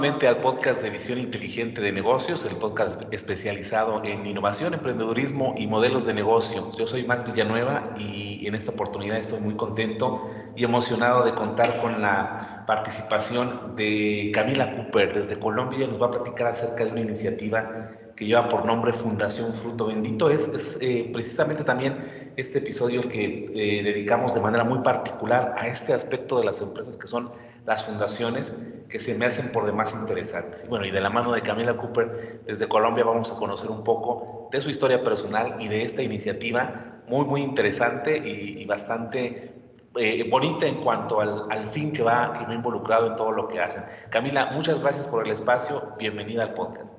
nuevamente al podcast de Visión Inteligente de Negocios, el podcast especializado en innovación, emprendedurismo y modelos de negocio. Yo soy Mac Villanueva y en esta oportunidad estoy muy contento y emocionado de contar con la participación de Camila Cooper desde Colombia. Ella nos va a platicar acerca de una iniciativa que lleva por nombre Fundación Fruto Bendito. Es precisamente también este episodio el que dedicamos de manera muy particular a este aspecto de las empresas que son las fundaciones, que se me hacen por demás interesantes. Y bueno, y de la mano de Camila Cooper desde Colombia vamos a conocer un poco de su historia personal y de esta iniciativa muy interesante y bastante bonita en cuanto al fin que va involucrado en todo lo que hacen. Camila, muchas gracias por el espacio. Bienvenida al podcast.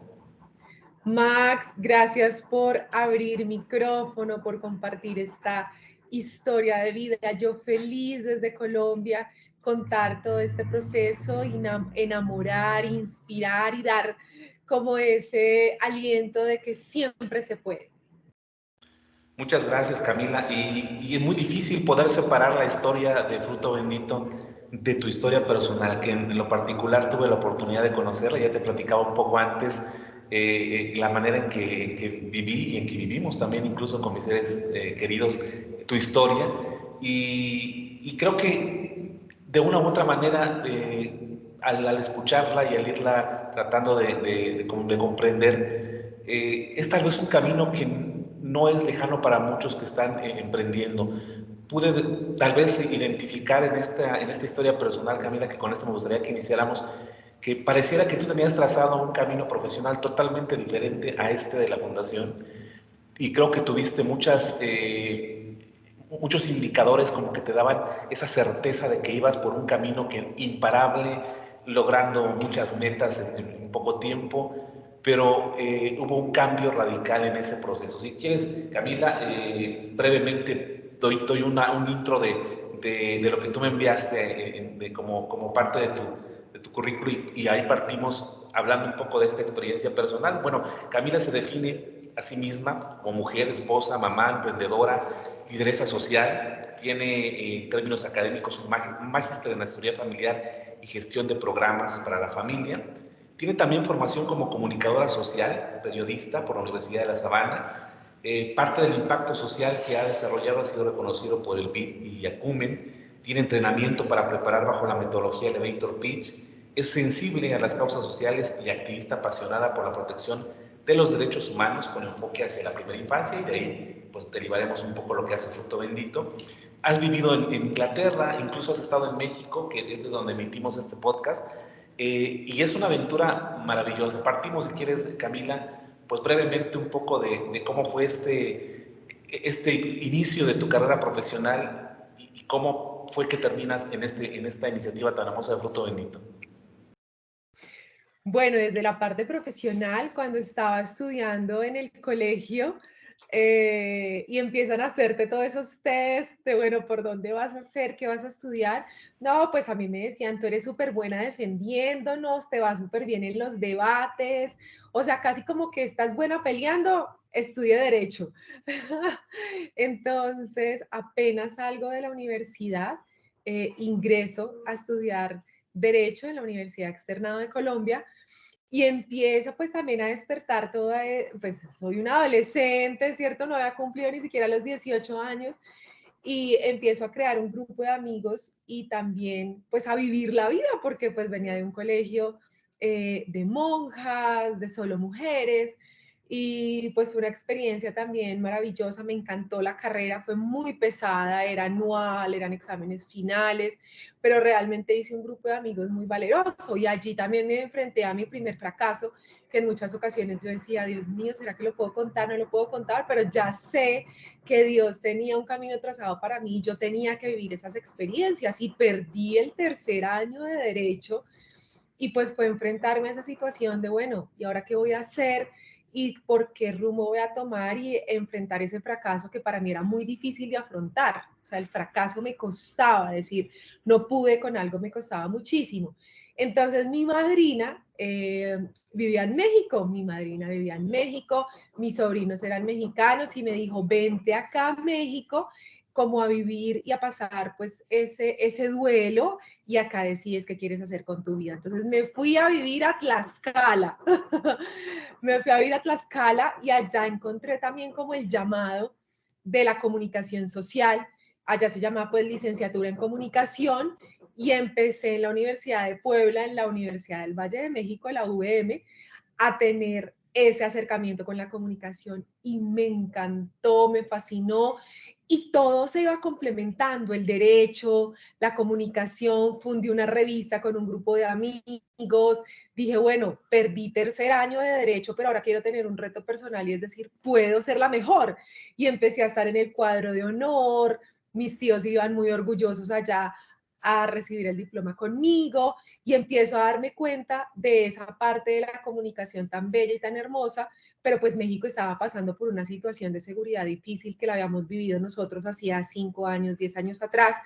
Max, gracias por abrir micrófono, por compartir esta historia de vida. Yo feliz desde Colombia contar todo este proceso, enamorar, inspirar y dar como ese aliento de que siempre se puede. Muchas gracias, Camila. Y es muy difícil poder separar la historia de Fruto Bendito de tu historia personal, que en lo particular tuve la oportunidad de conocerla. Ya te platicaba un poco antes la manera en que viví y en que vivimos también, incluso con mis seres queridos, tu historia. Y creo que de una u otra manera, al escucharla y al irla tratando de comprender, es tal vez un camino que no es lejano para muchos que están emprendiendo. Pude tal vez identificar en esta historia personal, Camila, que con esto me gustaría que iniciáramos, que pareciera que tú tenías trazado un camino profesional totalmente diferente a este de la fundación, y creo que tuviste muchos indicadores como que te daban esa certeza de que ibas por un camino que imparable, logrando muchas metas en poco tiempo, pero hubo un cambio radical en ese proceso. Si quieres, Camila, brevemente doy un intro de lo que tú me enviaste como parte de tu currículum, y ahí partimos hablando un poco de esta experiencia personal. Bueno, Camila se define a sí misma como mujer, esposa, mamá, emprendedora, lideresa social. Tiene en términos académicos un magíster en asesoría familiar y gestión de programas para la familia. Tiene también formación como comunicadora social, periodista por la Universidad de La Sabana. Parte del impacto social que ha desarrollado ha sido reconocido por el BID y Acumen. Tiene entrenamiento para preparar bajo la metodología Elevator Pitch. Es sensible a las causas sociales y activista apasionada por la protección de los derechos humanos con enfoque hacia la primera infancia, y de ahí pues derivaremos un poco lo que hace Fruto Bendito. Has vivido en Inglaterra, incluso has estado en México, que es de donde emitimos este podcast, y es una aventura maravillosa. Partimos, si quieres, Camila, pues brevemente un poco de cómo fue este inicio de tu carrera profesional y cómo fue que terminas en esta iniciativa tan hermosa de Fruto Bendito. Bueno, desde la parte profesional, cuando estaba estudiando en el colegio y empiezan a hacerte todos esos test de, bueno, ¿por dónde vas a hacer? ¿Qué vas a estudiar? No, pues a mí me decían, tú eres súper buena defendiéndonos, te va súper bien en los debates, o sea, casi como que estás buena peleando, estudie derecho. Entonces, apenas salgo de la universidad, ingreso a estudiar derecho en la Universidad Externado de Colombia y empiezo pues también a despertar toda, pues soy una adolescente, ¿cierto? No había cumplido ni siquiera los 18 años y empiezo a crear un grupo de amigos y también pues a vivir la vida porque pues venía de un colegio de monjas, de solo mujeres y pues fue una experiencia también maravillosa, me encantó la carrera, fue muy pesada, era anual, eran exámenes finales, pero realmente hice un grupo de amigos muy valeroso y allí también me enfrenté a mi primer fracaso, que en muchas ocasiones yo decía, Dios mío, ¿será que lo puedo contar? No lo puedo contar, pero ya sé que Dios tenía un camino trazado para mí, yo tenía que vivir esas experiencias y perdí el tercer año de derecho y pues fue enfrentarme a esa situación de, bueno, ¿y ahora qué voy a hacer? ¿Y por qué rumbo voy a tomar? Y enfrentar ese fracaso que para mí era muy difícil de afrontar. O sea, el fracaso me costaba, decir, no pude con algo, me costaba muchísimo. Entonces mi madrina vivía en México, mi madrina vivía en México, mis sobrinos eran mexicanos y me dijo, vente acá a México como a vivir y a pasar pues ese duelo y acá decides qué quieres hacer con tu vida. Entonces me fui a vivir a Tlaxcala, me fui a vivir a Tlaxcala y allá encontré también como el llamado de la comunicación social. Allá se llama pues licenciatura en comunicación y empecé en la Universidad de Puebla, en la Universidad del Valle de México, la UVM, a tener ese acercamiento con la comunicación y me encantó, me fascinó y todo se iba complementando, el derecho, la comunicación, fundí una revista con un grupo de amigos, dije, bueno, perdí tercer año de derecho, pero ahora quiero tener un reto personal y es decir, puedo ser la mejor. Y empecé a estar en el cuadro de honor, mis tíos iban muy orgullosos allá a recibir el diploma conmigo y empiezo a darme cuenta de esa parte de la comunicación tan bella y tan hermosa, pero pues México estaba pasando por una situación de seguridad difícil que la habíamos vivido nosotros hacía 5 años, 10 años atrás.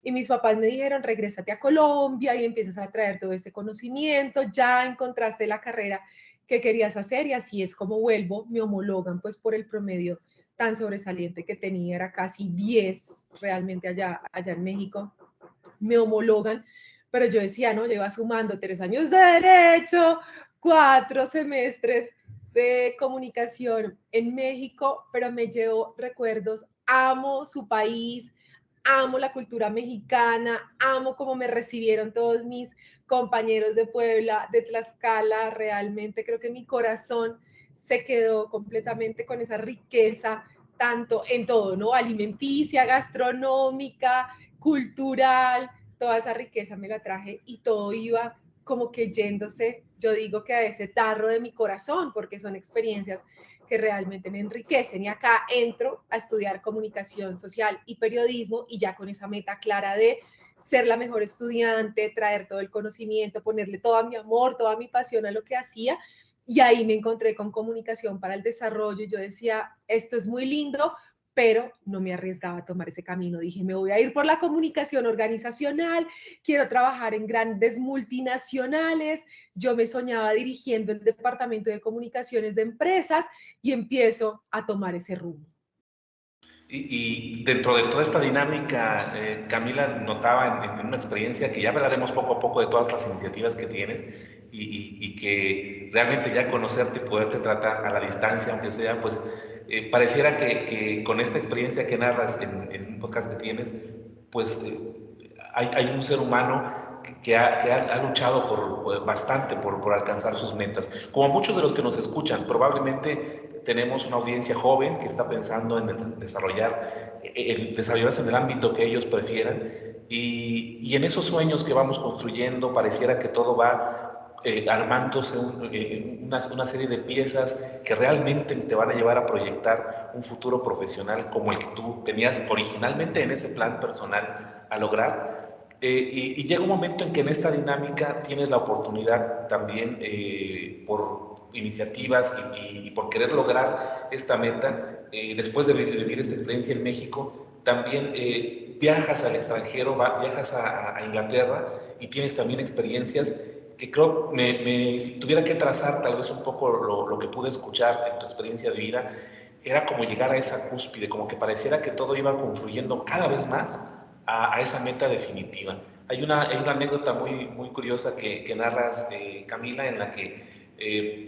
Y mis papás me dijeron, regrésate a Colombia y empiezas a traer todo ese conocimiento, ya encontraste la carrera que querías hacer y así es como vuelvo, me homologan pues por el promedio tan sobresaliente que tenía, era casi 10 realmente allá en México, me homologan, pero yo decía, no, lleva sumando 3 años de derecho, 4 semestres de comunicación en México, pero me llevo recuerdos, amo su país, amo la cultura mexicana, amo cómo me recibieron todos mis compañeros de Puebla, de Tlaxcala, realmente creo que mi corazón se quedó completamente con esa riqueza, tanto en todo, ¿no? Alimenticia, gastronómica, cultural, toda esa riqueza me la traje y todo iba como que yéndose, yo digo que a ese tarro de mi corazón, porque son experiencias que realmente me enriquecen. Y acá entro a estudiar comunicación social y periodismo y ya con esa meta clara de ser la mejor estudiante, traer todo el conocimiento, ponerle todo mi amor, toda mi pasión a lo que hacía. Y ahí me encontré con comunicación para el desarrollo y yo decía, esto es muy lindo, pero no me arriesgaba a tomar ese camino. Dije, me voy a ir por la comunicación organizacional, quiero trabajar en grandes multinacionales. Yo me soñaba dirigiendo el departamento de comunicaciones de empresas y empiezo a tomar ese rumbo. Y dentro de toda esta dinámica, Camila, notaba en una experiencia que ya hablaremos poco a poco de todas las iniciativas que tienes y que realmente ya conocerte y poderte tratar a la distancia, aunque sea, pues pareciera que con esta experiencia que narras en un podcast que tienes, pues hay un ser humano que ha luchado bastante por alcanzar sus metas. Como muchos de los que nos escuchan, probablemente tenemos una audiencia joven que está pensando en desarrollarse en el ámbito que ellos prefieran y en esos sueños que vamos construyendo pareciera que todo va armándose una serie de piezas que realmente te van a llevar a proyectar un futuro profesional como el que tú tenías originalmente en ese plan personal a lograr. Y llega un momento en que en esta dinámica tienes la oportunidad también por iniciativas y por querer lograr esta meta, después de vivir esta experiencia en México, también viajas al extranjero, viajas a Inglaterra y tienes también experiencias que creo, si tuviera que trazar tal vez un poco lo que pude escuchar en tu experiencia de vida, era como llegar a esa cúspide, como que pareciera que todo iba confluyendo cada vez más a esa meta definitiva. Hay una anécdota muy curiosa que narras, Camila, en la que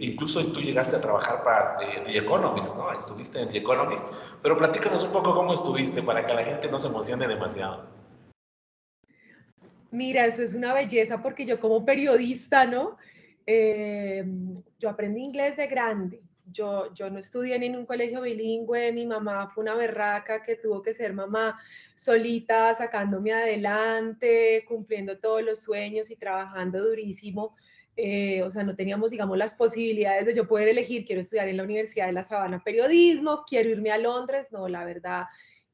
incluso tú llegaste a trabajar para The Economist, ¿no? Estuviste en The Economist, pero platícanos un poco cómo estuviste para que la gente no se emocione demasiado. Mira, eso es una belleza porque yo como periodista, ¿no? Eh, yo aprendí inglés de grande. Yo no estudié ni en un colegio bilingüe, mi mamá fue una berraca que tuvo que ser mamá solita, sacándome adelante, cumpliendo todos los sueños y trabajando durísimo. O sea, no teníamos, digamos, las posibilidades de yo poder elegir, quiero estudiar en la Universidad de La Sabana periodismo, quiero irme a Londres. No, la verdad,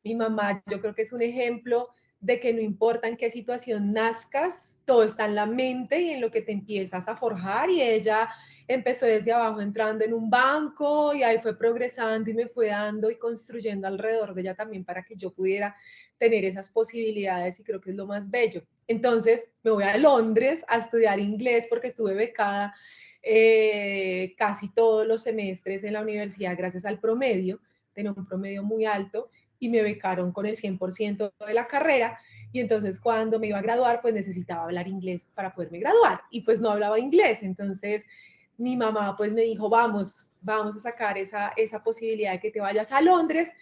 mi mamá yo creo que es un ejemplo de que no importa en qué situación nazcas, todo está en la mente y en lo que te empiezas a forjar y ella empezó desde abajo entrando en un banco y ahí fue progresando y me fue dando y construyendo alrededor de ella también para que yo pudiera tener esas posibilidades y creo que es lo más bello. Entonces me voy a Londres a estudiar inglés porque estuve becada casi todos los semestres en la universidad gracias al promedio, tenía un promedio muy alto y me becaron con el 100% de la carrera. Y entonces cuando me iba a graduar, pues necesitaba hablar inglés para poderme graduar y pues no hablaba inglés. Entonces mi mamá pues me dijo, vamos a sacar esa posibilidad de que te vayas a Londres.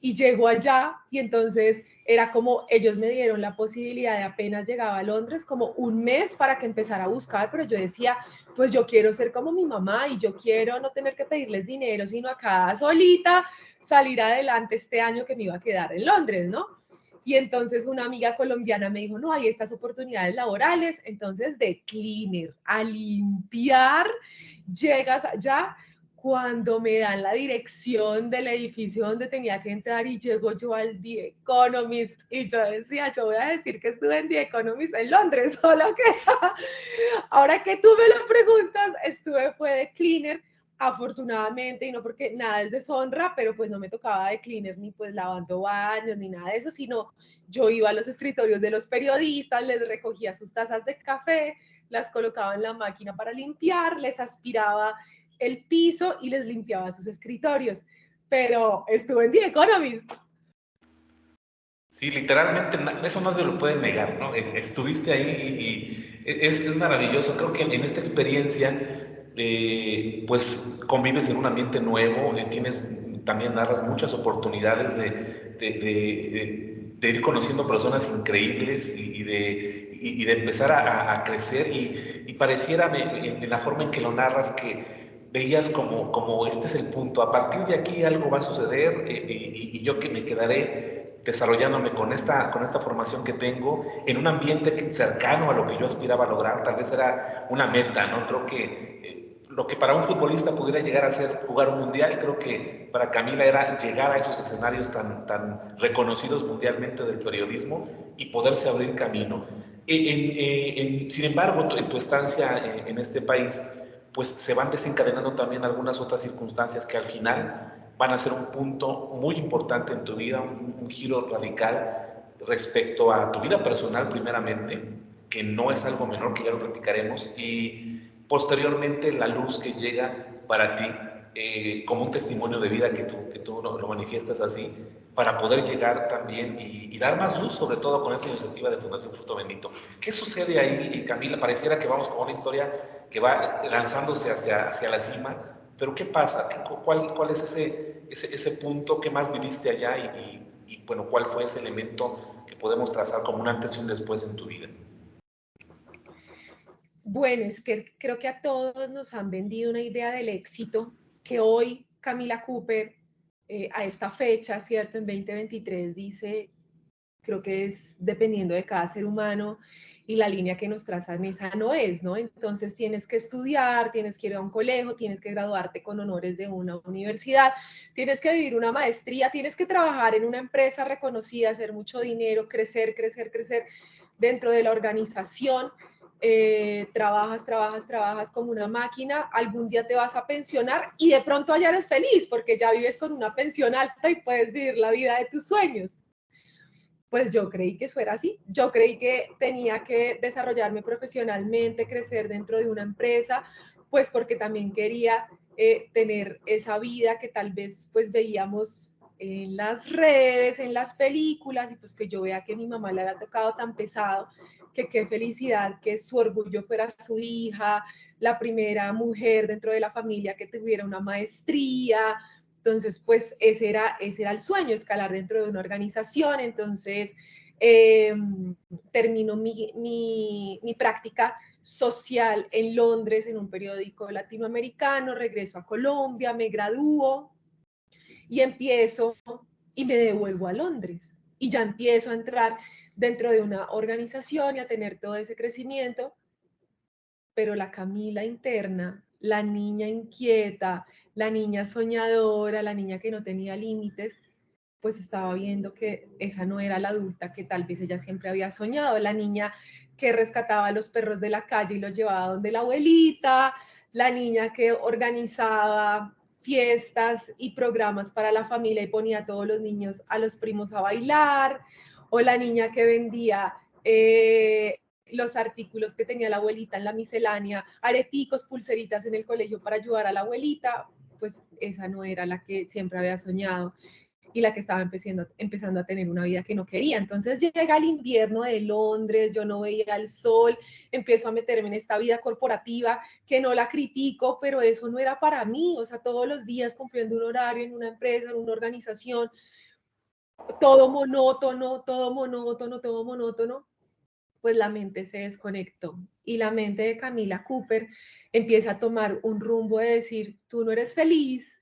Y llego allá y entonces era como ellos me dieron la posibilidad de apenas llegaba a Londres como un mes para que empezara a buscar, pero yo decía, pues yo quiero ser como mi mamá y yo quiero no tener que pedirles dinero, sino acá solita salir adelante este año que me iba a quedar en Londres, ¿no? Y entonces una amiga colombiana me dijo, no, hay estas oportunidades laborales, entonces de cleaner a limpiar, llegas allá, cuando me dan la dirección del edificio donde tenía que entrar y llego yo al The Economist y yo decía, yo voy a decir que estuve en The Economist en Londres, solo que ahora que tú me lo preguntas, fue de cleaner, afortunadamente, y no porque nada es deshonra, pero pues no me tocaba de cleaner ni pues lavando baños ni nada de eso, sino yo iba a los escritorios de los periodistas, les recogía sus tazas de café, las colocaba en la máquina para limpiar, les aspiraba el piso y les limpiaba sus escritorios. Pero estuve en The Economist. Sí, literalmente eso no se lo puede negar, ¿no? Estuviste ahí y es maravilloso. Creo que en esta experiencia, pues convives en un ambiente nuevo, también narras muchas oportunidades de ir conociendo personas increíbles y de empezar a crecer y pareciera en la forma en que lo narras que veías como este es el punto, a partir de aquí algo va a suceder y yo que me quedaré desarrollándome con esta formación que tengo en un ambiente cercano a lo que yo aspiraba a lograr, tal vez era una meta, ¿no? Creo que lo que para un futbolista pudiera llegar a ser jugar un mundial, creo que para Camila era llegar a esos escenarios tan reconocidos mundialmente del periodismo y poderse abrir camino. Sin embargo, en tu estancia en este país, pues se van desencadenando también algunas otras circunstancias que al final van a ser un punto muy importante en tu vida, un giro radical respecto a tu vida personal primeramente, que no es algo menor, que ya lo platicaremos, y posteriormente la luz que llega para ti como un testimonio de vida que tú lo manifiestas así, para poder llegar también y dar más luz, sobre todo con esta iniciativa de Fundación Fruto Bendito. ¿Qué sucede ahí, Camila? Pareciera que vamos con una historia que va lanzándose hacia la cima, pero ¿qué pasa? ¿Cuál es ese punto que más viviste allá y, bueno, cuál fue ese elemento que podemos trazar como un antes y un después en tu vida? Bueno, es que creo que a todos nos han vendido una idea del éxito que hoy Camila Cooper, a esta fecha, ¿cierto? En 2023 dice, creo que es dependiendo de cada ser humano y la línea que nos trazan esa no es, ¿no? Entonces tienes que estudiar, tienes que ir a un colegio, tienes que graduarte con honores de una universidad, tienes que vivir una maestría, tienes que trabajar en una empresa reconocida, hacer mucho dinero, crecer, crecer, crecer dentro de la organización. Trabajas como una máquina, algún día te vas a pensionar y de pronto ya eres feliz porque ya vives con una pensión alta y puedes vivir la vida de tus sueños. Pues yo creí que eso era así. Yo creí que tenía que desarrollarme profesionalmente, crecer dentro de una empresa, pues porque también quería tener esa vida que tal vez pues veíamos en las redes, en las películas, y pues que yo vea que mi mamá le había tocado tan pesado, que qué felicidad que su orgullo fuera su hija, la primera mujer dentro de la familia que tuviera una maestría. Entonces, pues ese era el sueño, escalar dentro de una organización. Entonces, eh, termino mi práctica social en Londres, en un periódico latinoamericano, regreso a Colombia, me gradúo y empiezo y me devuelvo a Londres. Y ya empiezo a entrar dentro de una organización y a tener todo ese crecimiento, pero la Camila interna, la niña inquieta, la niña soñadora, la niña que no tenía límites, pues estaba viendo que esa no era la adulta que tal vez ella siempre había soñado, la niña que rescataba a los perros de la calle y los llevaba donde la abuelita, la niña que organizaba fiestas y programas para la familia y ponía a todos los niños, a los primos a bailar, o la niña que vendía los artículos que tenía la abuelita en la miscelánea, areticos, pulseritas en el colegio para ayudar a la abuelita, pues esa no era la que siempre había soñado. y la que estaba empezando a tener una vida que no quería. Entonces llega el invierno de Londres, yo no veía el sol, empiezo a meterme en esta vida corporativa que no la critico, pero eso no era para mí, o sea, todos los días cumpliendo un horario en una empresa, en una organización, todo monótono, todo monótono, todo monótono, pues la mente se desconectó y la mente de Camila Cooper empieza a tomar un rumbo de decir, tú no eres feliz,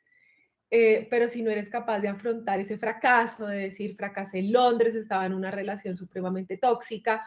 pero si no eres capaz de afrontar ese fracaso, de decir, fracasé en Londres, estaba en una relación supremamente tóxica,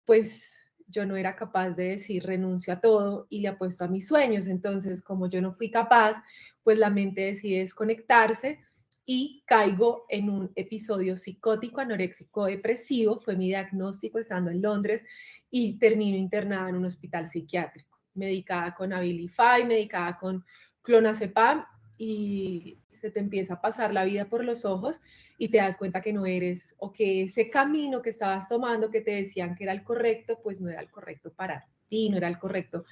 pues yo no era capaz de decir renuncio a todo y le apuesto a mis sueños. Entonces, como yo no fui capaz, pues la mente decide desconectarse y caigo en un episodio psicótico, anoréxico, depresivo. Fue mi diagnóstico estando en Londres y termino internada en un hospital psiquiátrico, medicada con Abilify, medicada con clonazepam, y se te empieza a pasar la vida por los ojos y te das cuenta que no eres, o que ese camino que estabas tomando, que te decían que era el correcto, pues no era el correcto para ti, no era el correcto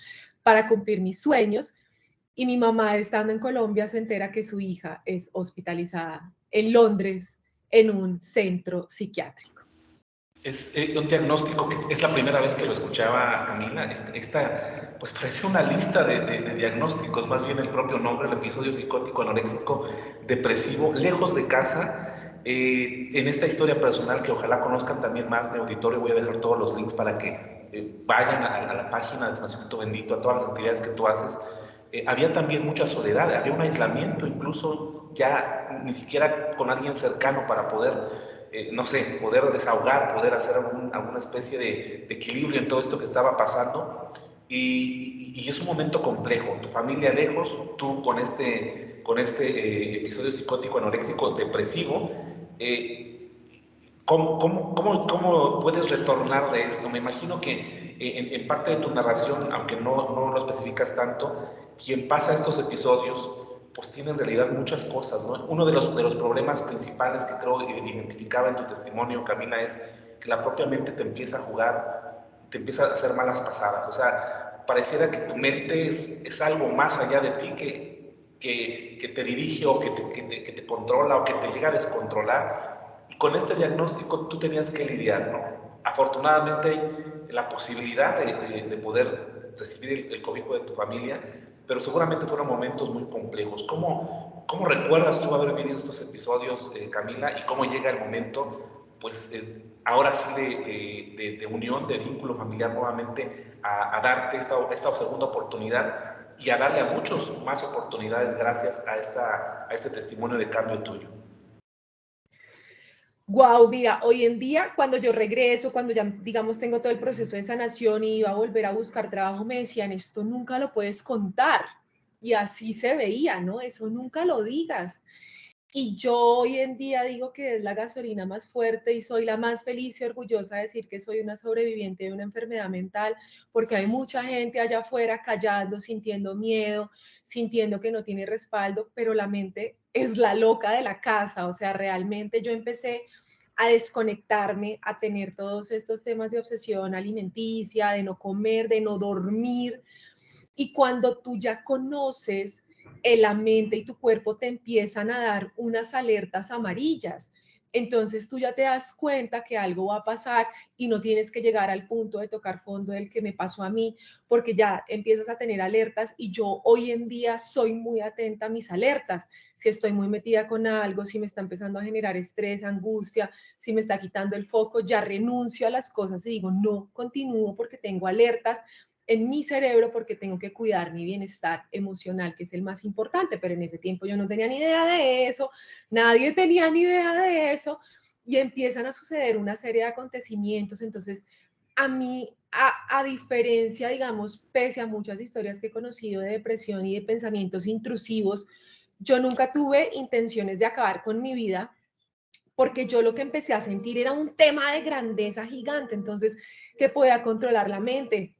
para cumplir mis sueños. Y mi mamá, estando en Colombia, se entera que su hija es hospitalizada en Londres en un centro psiquiátrico. Es un diagnóstico que es la primera vez que lo escuchaba Camila. Esta, pues parece una lista de diagnósticos, más bien el propio nombre, el episodio psicótico, anoréxico, depresivo, lejos de casa. En esta historia personal que ojalá conozcan también más mi auditorio, voy a dejar todos los links para que vayan a la página de Nacimiento Bendito, a todas las actividades que tú haces. Había también mucha soledad, había un aislamiento, incluso ya ni siquiera con alguien cercano para poder no sé, poder desahogar, poder hacer alguna especie de equilibrio en todo esto que estaba pasando. Y es un momento complejo, tu familia lejos, tú con este episodio psicótico, anoréxico, depresivo. ¿Cómo puedes retornar de esto? Me imagino que en parte de tu narración, aunque no lo especificas tanto, quien pasa estos episodios pues tiene en realidad muchas cosas, ¿no? Uno de los problemas principales que creo identificaba en tu testimonio, Camila, es que la propia mente te empieza a jugar, te empieza a hacer malas pasadas. O sea, pareciera que tu mente es algo más allá de ti que te dirige o que te controla o que te llega a descontrolar. Y con este diagnóstico tú tenías que lidiar, ¿no? Afortunadamente la posibilidad de poder recibir el cobijo de tu familia, pero seguramente fueron momentos muy complejos. ¿Cómo recuerdas tú haber vivido estos episodios, Camila, y cómo llega el momento, pues ahora sí de unión, de vínculo familiar nuevamente, a darte esta segunda oportunidad y a darle a muchos más oportunidades gracias a este testimonio de cambio tuyo? Wow, mira, hoy en día cuando yo regreso, cuando ya digamos tengo todo el proceso de sanación y iba a volver a buscar trabajo, me decían, esto nunca lo puedes contar. Y así se veía, ¿no? Eso nunca lo digas. Y yo hoy en día digo que es la gasolina más fuerte y soy la más feliz y orgullosa de decir que soy una sobreviviente de una enfermedad mental, porque hay mucha gente allá afuera callando, sintiendo miedo, sintiendo que no tiene respaldo, pero la mente es la loca de la casa. O sea, realmente yo empecé a desconectarme, a tener todos estos temas de obsesión alimenticia, de no comer, de no dormir. Y cuando tú ya conoces, la mente y tu cuerpo te empiezan a dar unas alertas amarillas. Entonces tú ya te das cuenta que algo va a pasar y no tienes que llegar al punto de tocar fondo del que me pasó a mí, porque ya empiezas a tener alertas y yo hoy en día soy muy atenta a mis alertas. Si estoy muy metida con algo, si me está empezando a generar estrés, angustia, si me está quitando el foco, ya renuncio a las cosas y digo, no, continúo porque tengo alertas en mi cerebro porque tengo que cuidar mi bienestar emocional, que es el más importante, pero en ese tiempo yo no tenía ni idea de eso, nadie tenía ni idea de eso, y empiezan a suceder una serie de acontecimientos. Entonces, a mí, a diferencia, digamos, pese a muchas historias que he conocido de depresión y de pensamientos intrusivos, yo nunca tuve intenciones de acabar con mi vida, porque yo lo que empecé a sentir era un tema de grandeza gigante. Entonces, que podía controlar la mente,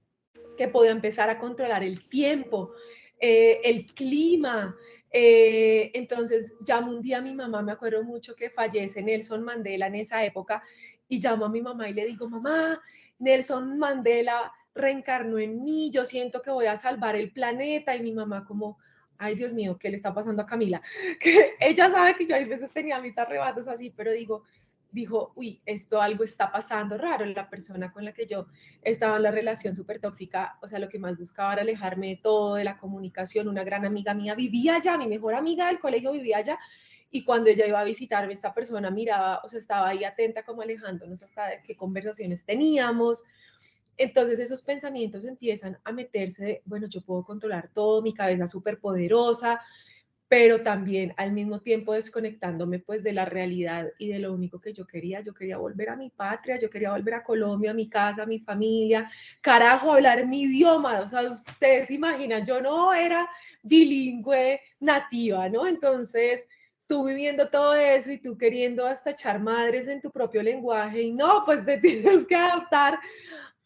que podía empezar a controlar el tiempo, el clima. Entonces llamo un día a mi mamá, me acuerdo mucho que fallece Nelson Mandela en esa época, y llamo a mi mamá y le digo, mamá, Nelson Mandela reencarnó en mí, yo siento que voy a salvar el planeta. Y mi mamá como, ay Dios mío, ¿qué le está pasando a Camila? Que ella sabe que yo a veces tenía mis arrebatos así, pero dijo, uy, esto algo está pasando raro. La persona con la que yo estaba en la relación súper tóxica, o sea, lo que más buscaba era alejarme de todo, de la comunicación. Una gran amiga mía vivía allá, mi mejor amiga del colegio vivía allá, y cuando ella iba a visitarme, esta persona miraba, o sea, estaba ahí atenta como alejándonos hasta de qué conversaciones teníamos. Entonces esos pensamientos empiezan a meterse de, bueno, yo puedo controlar todo, mi cabeza súper poderosa, pero también al mismo tiempo desconectándome pues de la realidad y de lo único que yo quería volver a mi patria, yo quería volver a Colombia, a mi casa, a mi familia, carajo, hablar mi idioma, o sea, ustedes se imaginan, yo no era bilingüe nativa, ¿no? Entonces, tú viviendo todo eso y tú queriendo hasta echar madres en tu propio lenguaje y no, pues te tienes que adaptar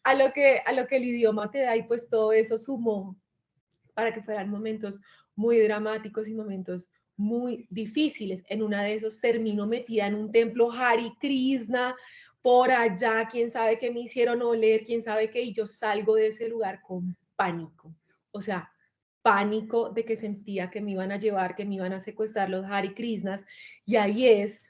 a lo que el idioma te da y pues todo eso sumó para que fueran momentos muy dramáticos y momentos muy difíciles. En una de esos termino metida en un templo Hare Krishna, por allá, quién sabe qué me hicieron oler, quién sabe qué, y yo salgo de ese lugar con pánico. O sea, pánico de que sentía que me iban a llevar, que me iban a secuestrar los Hare Krishnas, y ahí es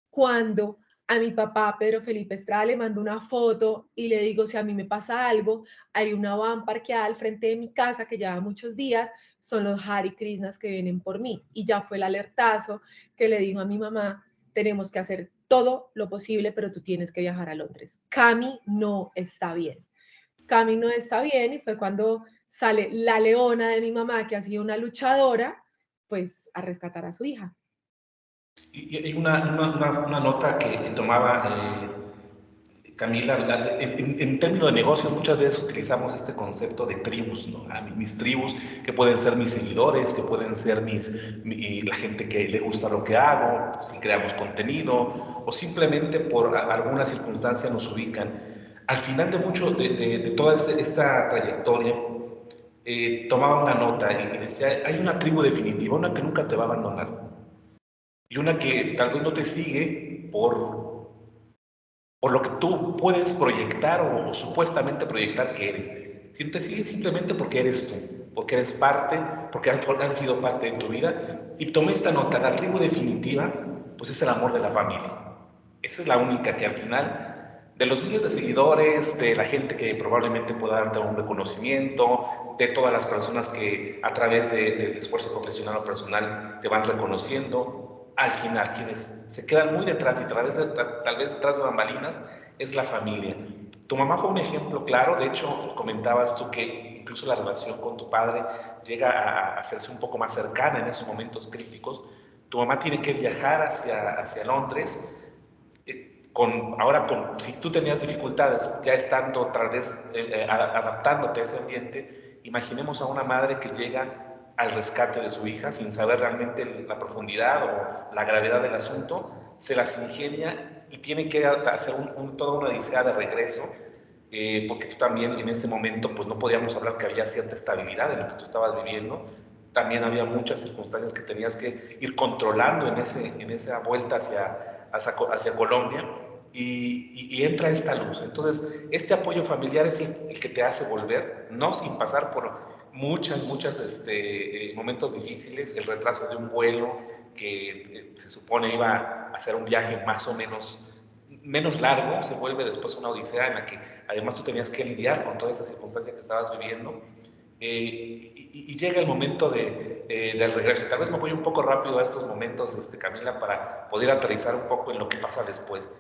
cuando a mi papá, Pedro Felipe Estrada, le mando una foto y le digo, si a mí me pasa algo, hay una van parqueada al frente de mi casa que lleva muchos días, son los Hare Krishnas que vienen por mí. Y ya fue el alertazo que le digo a mi mamá, tenemos que hacer todo lo posible, pero tú tienes que viajar a Londres. Cami no está bien. Cami no está bien y fue cuando sale la leona de mi mamá, que ha sido una luchadora, pues a rescatar a su hija. Y hay una nota que tomaba Camila, en términos de negocios muchas veces utilizamos este concepto de tribus, ¿no? Mis tribus, que pueden ser mis seguidores, que pueden ser la gente que le gusta lo que hago, si creamos contenido, o simplemente por alguna circunstancia nos ubican. Al final de de toda esta trayectoria, tomaba una nota y decía, hay una tribu definitiva, una que nunca te va a abandonar, y una que tal vez no te sigue por lo que tú puedes proyectar o supuestamente proyectar que eres. Si te siguen simplemente porque eres tú, porque eres parte, porque han sido parte de tu vida. Y tomé esta nota, la tribu definitiva, pues es el amor de la familia. Esa es la única que al final, de los miles de seguidores, de la gente que probablemente pueda darte un reconocimiento, de todas las personas que a través del esfuerzo profesional o personal te van reconociendo, al final quienes se quedan muy detrás y tal vez detrás de bambalinas es la familia. Tu mamá fue un ejemplo claro, de hecho comentabas tú que incluso la relación con tu padre llega a hacerse un poco más cercana en esos momentos críticos. Tu mamá tiene que viajar hacia Londres, si tú tenías dificultades ya estando tal vez adaptándote a ese ambiente, imaginemos a una madre que llega al rescate de su hija sin saber realmente la profundidad o la gravedad del asunto, se las ingenia y tiene que hacer toda una odisea de regreso, porque tú también en ese momento pues no podíamos hablar que había cierta estabilidad en lo que tú estabas viviendo, también había muchas circunstancias que tenías que ir controlando en esa vuelta hacia Colombia, y entra esta luz. Entonces, este apoyo familiar es el que te hace volver, no sin pasar por muchos momentos difíciles, el retraso de un vuelo que se supone iba a ser un viaje más o menos largo, se vuelve después una odisea en la que además tú tenías que lidiar con toda esta circunstancia que estabas viviendo. Y llega el momento del regreso. Tal vez me voy un poco rápido a estos momentos, Camila, para poder aterrizar un poco en lo que pasa después.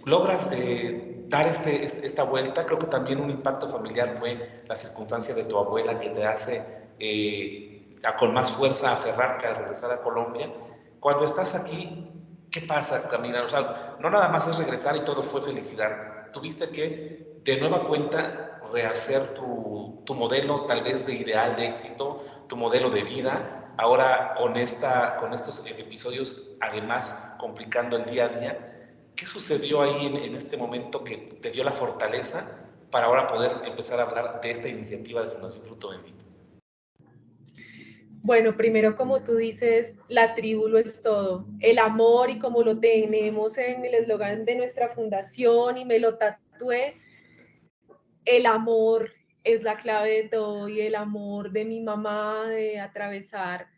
Logras dar esta vuelta. Creo que también un impacto familiar fue la circunstancia de tu abuela que te hace con más fuerza aferrarte a regresar a Colombia. Cuando estás aquí, ¿qué pasa, Camila? O sea, no nada más es regresar y todo fue felicidad. Tuviste que, de nueva cuenta, rehacer tu modelo tal vez de ideal de éxito, tu modelo de vida, ahora con estos episodios, además complicando el día a día. ¿Qué sucedió ahí en este momento que te dio la fortaleza para ahora poder empezar a hablar de esta iniciativa de Fundación Fruto Bendito? Bueno, primero, como tú dices, la tribu lo es todo. El amor, y como lo tenemos en el eslogan de nuestra fundación y me lo tatué, el amor es la clave de todo y el amor de mi mamá de atravesar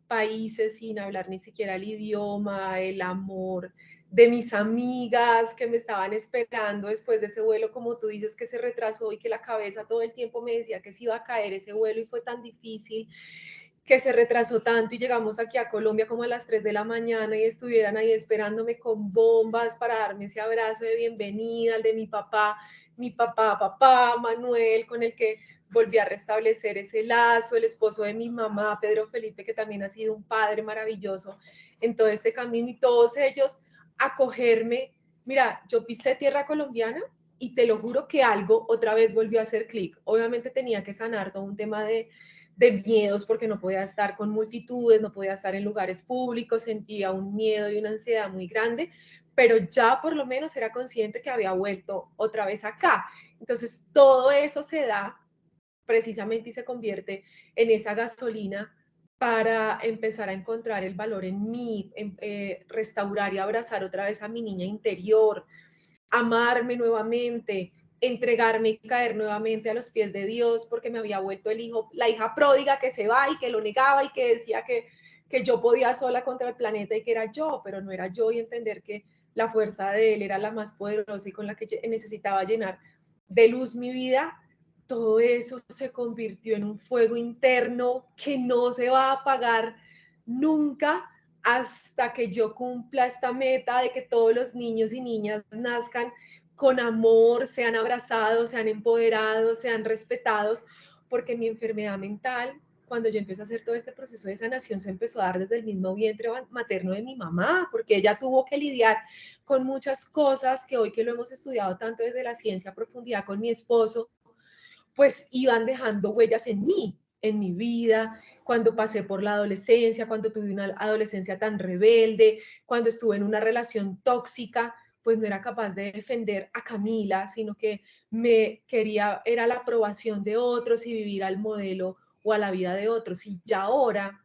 países sin hablar ni siquiera el idioma, el amor de mis amigas que me estaban esperando después de ese vuelo, como tú dices, que se retrasó y que la cabeza todo el tiempo me decía que se iba a caer ese vuelo y fue tan difícil que se retrasó tanto y llegamos aquí a Colombia como a las 3 de la mañana y estuvieran ahí esperándome con bombas para darme ese abrazo de bienvenida, el de mi papá, Manuel, con el que volví a restablecer ese lazo, el esposo de mi mamá, Pedro Felipe, que también ha sido un padre maravilloso en todo este camino y todos ellos acogerme. Mira, yo pisé tierra colombiana y te lo juro que algo otra vez volvió a hacer clic. Obviamente tenía que sanar todo un tema de miedos porque no podía estar con multitudes, no podía estar en lugares públicos, sentía un miedo y una ansiedad muy grande, pero ya por lo menos era consciente que había vuelto otra vez acá. Entonces todo eso se da precisamente y se convierte en esa gasolina para empezar a encontrar el valor en mí, en, restaurar y abrazar otra vez a mi niña interior, amarme nuevamente, entregarme y caer nuevamente a los pies de Dios, porque me había vuelto el hijo, la hija pródiga que se va y que lo negaba y que decía que yo podía sola contra el planeta y que era yo, pero no era yo, y entender que la fuerza de Él era la más poderosa y con la que necesitaba llenar de luz mi vida. Todo eso se convirtió en un fuego interno que no se va a apagar nunca hasta que yo cumpla esta meta de que todos los niños y niñas nazcan con amor, sean abrazados, sean empoderados, sean respetados, porque mi enfermedad mental, cuando yo empecé a hacer todo este proceso de sanación, se empezó a dar desde el mismo vientre materno de mi mamá, porque ella tuvo que lidiar con muchas cosas que hoy que lo hemos estudiado tanto desde la ciencia a profundidad con mi esposo, pues iban dejando huellas en mí, en mi vida, cuando pasé por la adolescencia, cuando tuve una adolescencia tan rebelde, cuando estuve en una relación tóxica, pues no era capaz de defender a Camila, sino que me quería, era la aprobación de otros y vivir al modelo o a la vida de otros. Y ya ahora,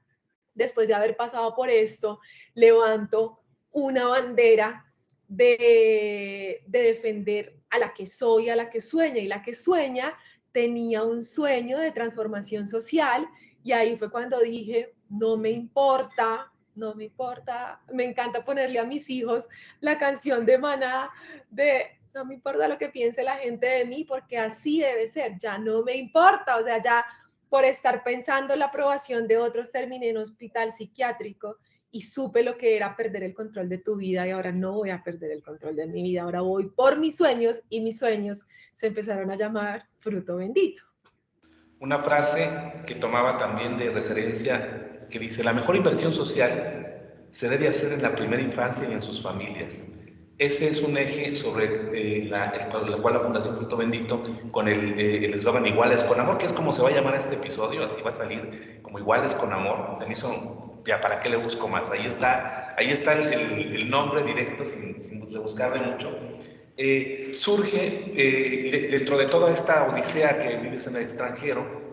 después de haber pasado por esto, levanto una bandera de defender a la que soy, a la que sueña, y la que sueña tenía un sueño de transformación social y ahí fue cuando dije, no me importa, no me importa, me encanta ponerle a mis hijos la canción de Maná de no me importa lo que piense la gente de mí porque así debe ser, ya no me importa, o sea, ya por estar pensando en la aprobación de otros terminé en hospital psiquiátrico y supe lo que era perder el control de tu vida y ahora no voy a perder el control de mi vida, ahora voy por mis sueños y mis sueños se empezaron a llamar fruto bendito. Una frase que tomaba también de referencia que dice, la mejor inversión social se debe hacer en la primera infancia y en sus familias. Ese es un eje sobre el cual la Fundación Fruto Bendito, con el eslogan Iguales con Amor, que es como se va a llamar este episodio, así va a salir como Iguales con Amor. Se me hizo, ya, ¿para qué le busco más? Ahí está el nombre directo, sin rebuscarle mucho. Surge dentro de toda esta odisea que vives en el extranjero,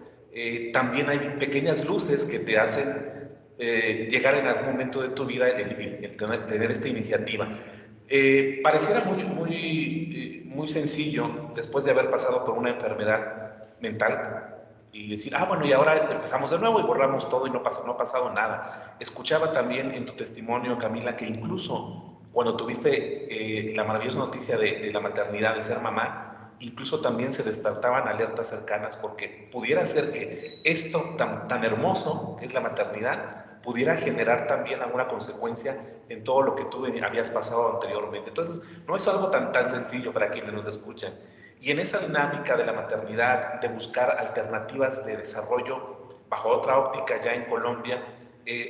también hay pequeñas luces que te hacen llegar en algún momento de tu vida el tener esta iniciativa. Pareciera muy sencillo después de haber pasado por una enfermedad mental y decir, bueno, y ahora empezamos de nuevo y borramos todo y no ha pasado nada. Escuchaba también en tu testimonio, Camila, que incluso cuando tuviste la maravillosa noticia de la maternidad, de ser mamá, incluso también se despertaban alertas cercanas porque pudiera ser que esto tan hermoso que es la maternidad pudiera generar también alguna consecuencia en todo lo que tú habías pasado anteriormente. Entonces, no es algo tan sencillo para quienes nos escuchan. Y en esa dinámica de la maternidad, de buscar alternativas de desarrollo bajo otra óptica ya en Colombia,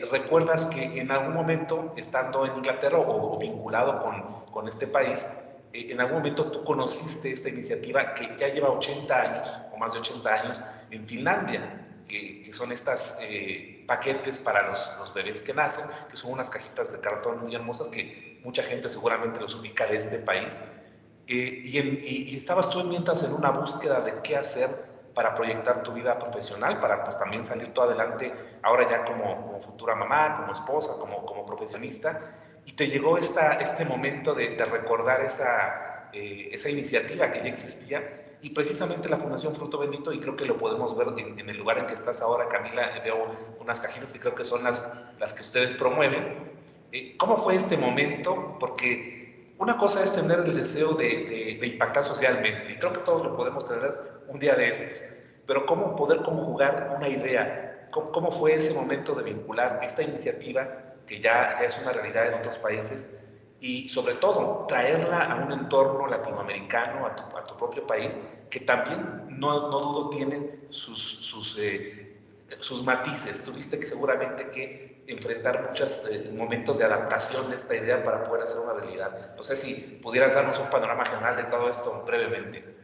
¿recuerdas que en algún momento, estando en Inglaterra o vinculado con este país, en algún momento tú conociste esta iniciativa que ya lleva 80 años, o más de 80 años, en Finlandia, que son estas paquetes para los bebés que nacen, que son unas cajitas de cartón muy hermosas que mucha gente seguramente los ubica de este país. Y estabas tú mientras en una búsqueda de qué hacer para proyectar tu vida profesional, para pues también salir tú adelante, ahora ya como futura mamá, como esposa, como profesionista, y te llegó este momento de recordar esa iniciativa que ya existía Y precisamente la Fundación Fruto Bendito, y creo que lo podemos ver en el lugar en que estás ahora, Camila, veo unas cajitas que creo que son las que ustedes promueven. ¿Cómo fue este momento? Porque una cosa es tener el deseo de impactar socialmente, y creo que todos lo podemos tener un día de estos, pero ¿cómo poder conjugar una idea? ¿Cómo fue ese momento de vincular esta iniciativa, que ya es una realidad en otros países, y sobre todo traerla a un entorno latinoamericano, a tu propio país, que también no dudo tiene sus matices? Tuviste que seguramente que enfrentar muchos momentos de adaptación de esta idea para poder hacer una realidad. No sé si pudieras darnos un panorama general de todo esto brevemente.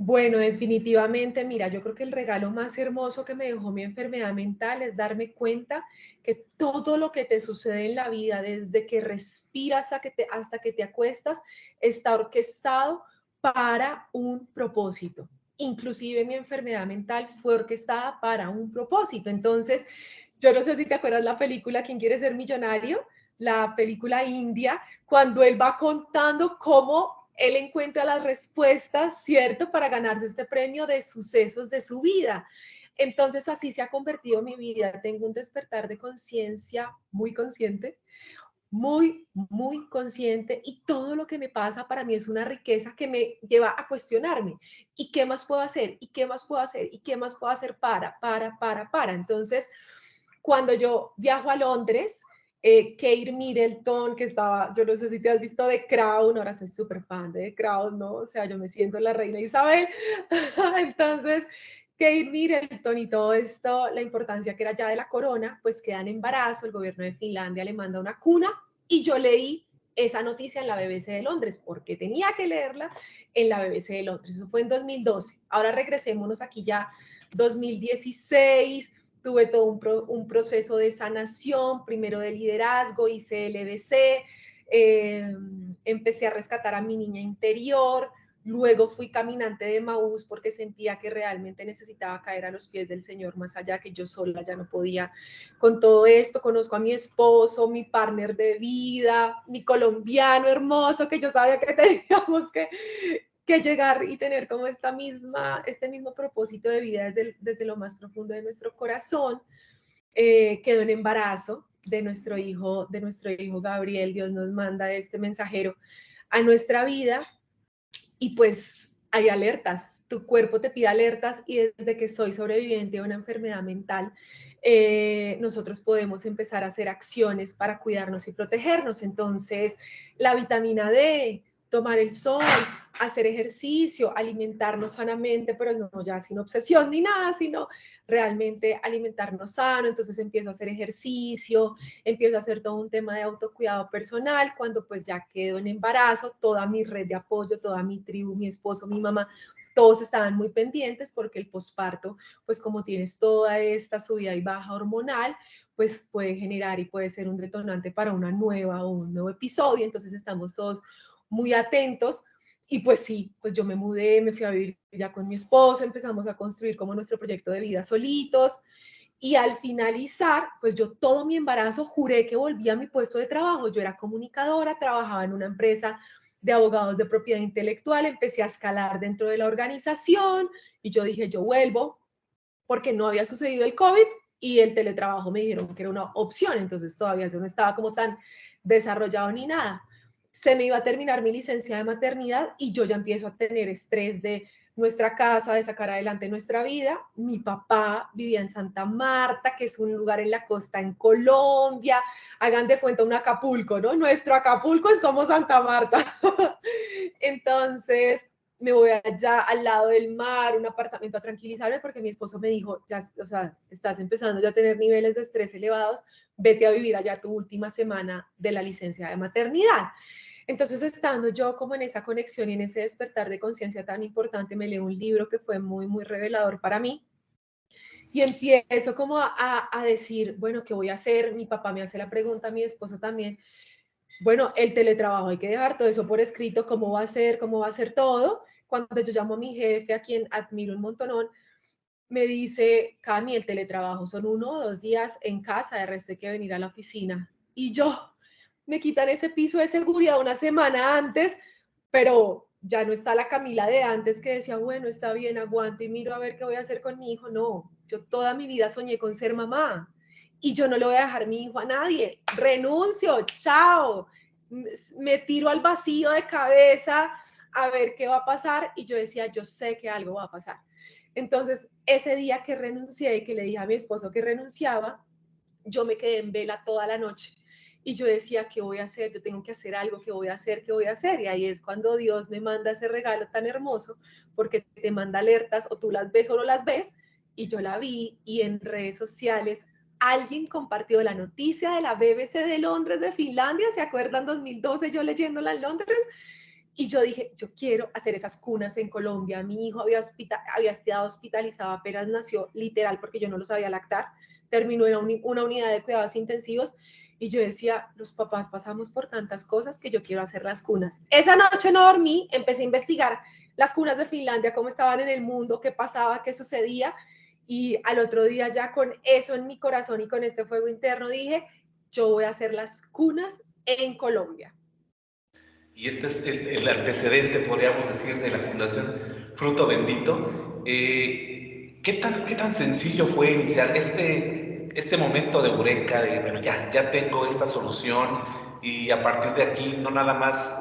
Bueno, definitivamente, mira, yo creo que el regalo más hermoso que me dejó mi enfermedad mental es darme cuenta que todo lo que te sucede en la vida, desde que respiras hasta que te acuestas, está orquestado para un propósito. Inclusive mi enfermedad mental fue orquestada para un propósito. Entonces, yo no sé si te acuerdas la película ¿Quién quiere ser millonario? La película india, cuando él va contando cómo él encuentra las respuestas, ¿cierto?, para ganarse este premio de sucesos de su vida. Entonces así se ha convertido mi vida. Tengo un despertar de conciencia muy consciente, muy consciente, y todo lo que me pasa para mí es una riqueza que me lleva a cuestionarme. ¿Y qué más puedo hacer? ¿Y qué más puedo hacer? ¿Y qué más puedo hacer para? Entonces, cuando yo viajo a Londres, Kate Middleton, que estaba, yo no sé si te has visto The Crown, ahora soy súper fan de The Crown, ¿no? O sea, yo me siento la reina Isabel. Entonces, Kate Middleton y todo esto, la importancia que era ya de la corona, pues queda en embarazo, el gobierno de Finlandia le manda una cuna, y yo leí esa noticia en la BBC de Londres, porque tenía que leerla en la BBC de Londres. Eso fue en 2012. Ahora regresémonos aquí ya, 2016, tuve todo un proceso de sanación, primero de liderazgo, hice LBC, empecé a rescatar a mi niña interior, luego fui caminante de Maús porque sentía que realmente necesitaba caer a los pies del Señor, más allá que yo sola ya no podía con todo esto. Conozco a mi esposo, mi partner de vida, mi colombiano hermoso, que yo sabía que teníamos que llegar y tener como este mismo propósito de vida desde lo más profundo de nuestro corazón. Quedó en embarazo de nuestro hijo Gabriel. Dios nos manda este mensajero a nuestra vida, y pues hay alertas, tu cuerpo te pide alertas, y desde que soy sobreviviente de una enfermedad mental, nosotros podemos empezar a hacer acciones para cuidarnos y protegernos. Entonces, la vitamina D, tomar el sol, hacer ejercicio, alimentarnos sanamente, pero no ya sin obsesión ni nada, sino realmente alimentarnos sano. Entonces empiezo a hacer ejercicio, empiezo a hacer todo un tema de autocuidado personal. Cuando pues ya quedo en embarazo, toda mi red de apoyo, toda mi tribu, mi esposo, mi mamá, todos estaban muy pendientes, porque el posparto, pues como tienes toda esta subida y baja hormonal, pues puede generar y puede ser un detonante para una nueva o un nuevo episodio. Entonces estamos todos muy atentos. Y pues sí, pues yo me mudé, me fui a vivir ya con mi esposo, empezamos a construir como nuestro proyecto de vida solitos. Y al finalizar, pues yo todo mi embarazo juré que volvía a mi puesto de trabajo. Yo era comunicadora, trabajaba en una empresa de abogados de propiedad intelectual, empecé a escalar dentro de la organización, y yo dije, yo vuelvo, porque no había sucedido el COVID y el teletrabajo me dijeron que era una opción. Entonces todavía eso no estaba como tan desarrollado ni nada. Se me iba a terminar mi licencia de maternidad y yo ya empiezo a tener estrés de nuestra casa, de sacar adelante nuestra vida. Mi papá vivía en Santa Marta, que es un lugar en la costa en Colombia. Hagan de cuenta un Acapulco, ¿no? Nuestro Acapulco es como Santa Marta. Entonces me voy allá al lado del mar, un apartamento, a tranquilizarme, porque mi esposo me dijo, ya, o sea, estás empezando ya a tener niveles de estrés elevados, vete a vivir allá tu última semana de la licencia de maternidad. Entonces, estando yo como en esa conexión y en ese despertar de conciencia tan importante, me leo un libro que fue muy revelador para mí, y empiezo como a decir, bueno, ¿qué voy a hacer? Mi papá me hace la pregunta, mi esposo también. Bueno, el teletrabajo, hay que dejar todo eso por escrito, cómo va a ser, cómo va a ser todo. Cuando yo llamo a mi jefe, a quien admiro un montonón, me dice, Cami, el teletrabajo son 1 o 2 días en casa, de resto hay que venir a la oficina. Y yo, me quitan ese piso de seguridad una semana antes, pero Ya no está la Camila de antes que decía, bueno, está bien, aguanto y miro a ver qué voy a hacer con mi hijo. No, yo toda mi vida soñé con ser mamá y yo no le voy a dejar mi hijo a nadie. Renuncio, chao. Me tiro al vacío de cabeza a ver qué va a pasar y yo decía, yo sé que algo va a pasar. Entonces, ese día que renuncié y que le dije a mi esposo que renunciaba, yo me quedé en vela toda la noche y yo decía, ¿qué voy a hacer? Yo tengo que hacer algo, ¿qué voy a hacer? ¿Qué voy a hacer? Y ahí es cuando Dios me manda ese regalo tan hermoso, porque te manda alertas o tú las ves o no las ves, y yo la vi y en redes sociales alguien compartió la noticia de la BBC de Londres, de Finlandia, ¿se acuerdan? 2012 yo leyéndola en Londres, y yo dije, yo quiero hacer esas cunas en Colombia. Mi hijo había estado hospitalizado, apenas nació, literal, porque yo no lo sabía lactar. Terminó en una unidad de cuidados intensivos. Y yo decía, los papás pasamos por tantas cosas que yo quiero hacer las cunas. Esa noche no dormí, empecé a investigar las cunas de Finlandia, cómo estaban en el mundo, qué pasaba, qué sucedía. Y al otro día ya con eso en mi corazón y con este fuego interno dije, yo voy a hacer las cunas en Colombia. Y este es el antecedente, podríamos decir, de la Fundación Fruto Bendito. ¿Qué tan sencillo fue iniciar este momento de eureka, de, bueno, ya tengo esta solución y a partir de aquí no nada más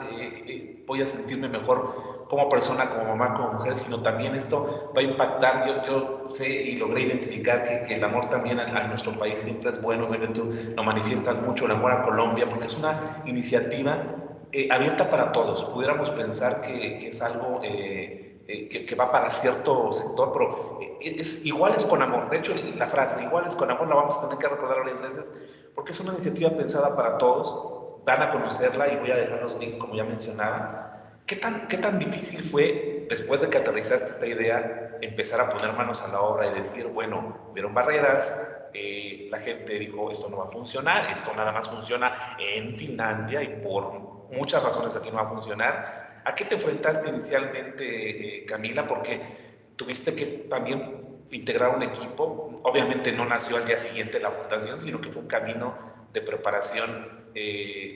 voy a sentirme mejor como persona, como mamá, como mujer, sino también esto va a impactar? Yo sé y logré identificar que el amor también a nuestro país siempre es bueno. Bueno, tú lo manifiestas mucho, el amor a Colombia, porque es una iniciativa abierta para todos. Pudiéramos pensar que es algo que va para cierto sector, pero igual es con amor. De hecho, la frase igual es con amor la vamos a tener que recordar varias veces, porque es una iniciativa pensada para todos. Van a conocerla y voy a dejar los links, como ya mencionaba. Qué tan difícil fue, después de que aterrizaste esta idea, empezar a poner manos a la obra y decir, bueno, hubieron barreras, la gente dijo, esto no va a funcionar, esto nada más funciona en Finlandia y por muchas razones aquí no va a funcionar? ¿A qué te enfrentaste inicialmente, Camila? Porque tuviste que también integrar un equipo. Obviamente no nació al día siguiente la fundación, sino que fue un camino de preparación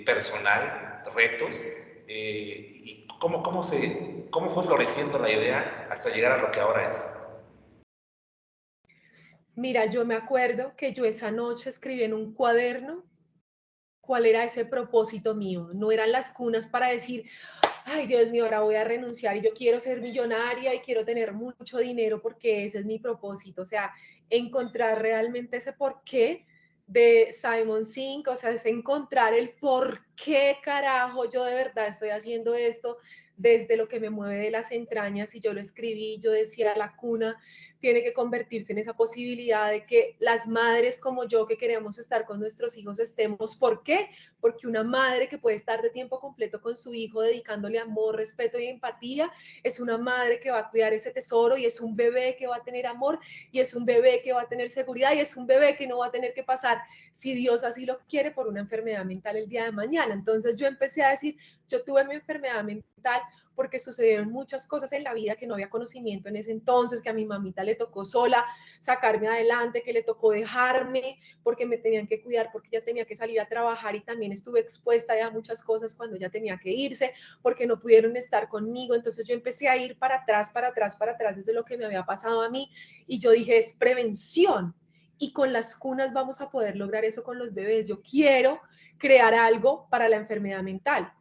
personal, retos. ¿Y cómo fue floreciendo la idea hasta llegar a lo que ahora es? Mira, yo me acuerdo que yo esa noche escribí en un cuaderno cuál era ese propósito mío. No eran las cunas para decir, ay Dios mío, ahora voy a renunciar y yo quiero ser millonaria y quiero tener mucho dinero porque ese es mi propósito. O sea, encontrar realmente ese porqué de Simon Sink, o sea, es encontrar el por qué carajo yo de verdad estoy haciendo esto desde lo que me mueve de las entrañas. Y yo lo escribí, yo decía, la cuna tiene que convertirse en esa posibilidad de que las madres como yo que queremos estar con nuestros hijos estemos. ¿Por qué? Porque una madre que puede estar de tiempo completo con su hijo dedicándole amor, respeto y empatía, es una madre que va a cuidar ese tesoro y es un bebé que va a tener amor y es un bebé que va a tener seguridad y es un bebé que no va a tener que pasar, si Dios así lo quiere, por una enfermedad mental el día de mañana. Entonces yo empecé a decir, yo tuve mi enfermedad mental porque sucedieron muchas cosas en la vida que no había conocimiento en ese entonces, que a mi mamita le tocó sola sacarme adelante, que le tocó dejarme porque me tenían que cuidar, porque ella tenía que salir a trabajar y también estuve expuesta a muchas cosas cuando ella tenía que irse, porque no pudieron estar conmigo. Entonces yo empecé a ir para atrás, para atrás, para atrás desde lo que me había pasado a mí y yo dije, es prevención. Y con las cunas vamos a poder lograr eso con los bebés. Yo quiero crear algo para la enfermedad mental.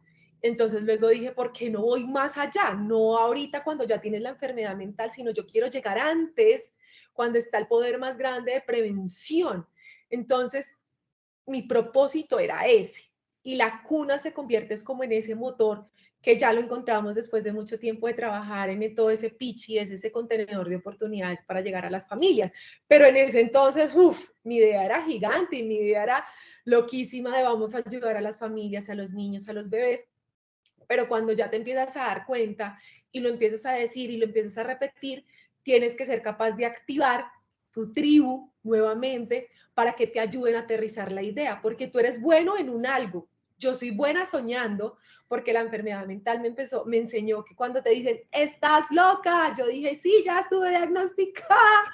Entonces luego dije, ¿por qué no voy más allá? No ahorita cuando ya tienes la enfermedad mental, sino yo quiero llegar antes, cuando está el poder más grande de prevención. Entonces, mi propósito era ese. Y la cuna se convierte es como en ese motor que ya lo encontramos después de mucho tiempo de trabajar en todo ese pitch y es ese contenedor de oportunidades para llegar a las familias. Pero en ese entonces, mi idea era gigante y mi idea era loquísima de vamos a ayudar a las familias, a los niños, a los bebés. Pero cuando ya te empiezas a dar cuenta y lo empiezas a decir y lo empiezas a repetir, tienes que ser capaz de activar tu tribu nuevamente para que te ayuden a aterrizar la idea, porque tú eres bueno en un algo. Yo soy buena soñando porque la enfermedad mental me enseñó que cuando te dicen, estás loca, yo dije, sí, ya estuve diagnosticada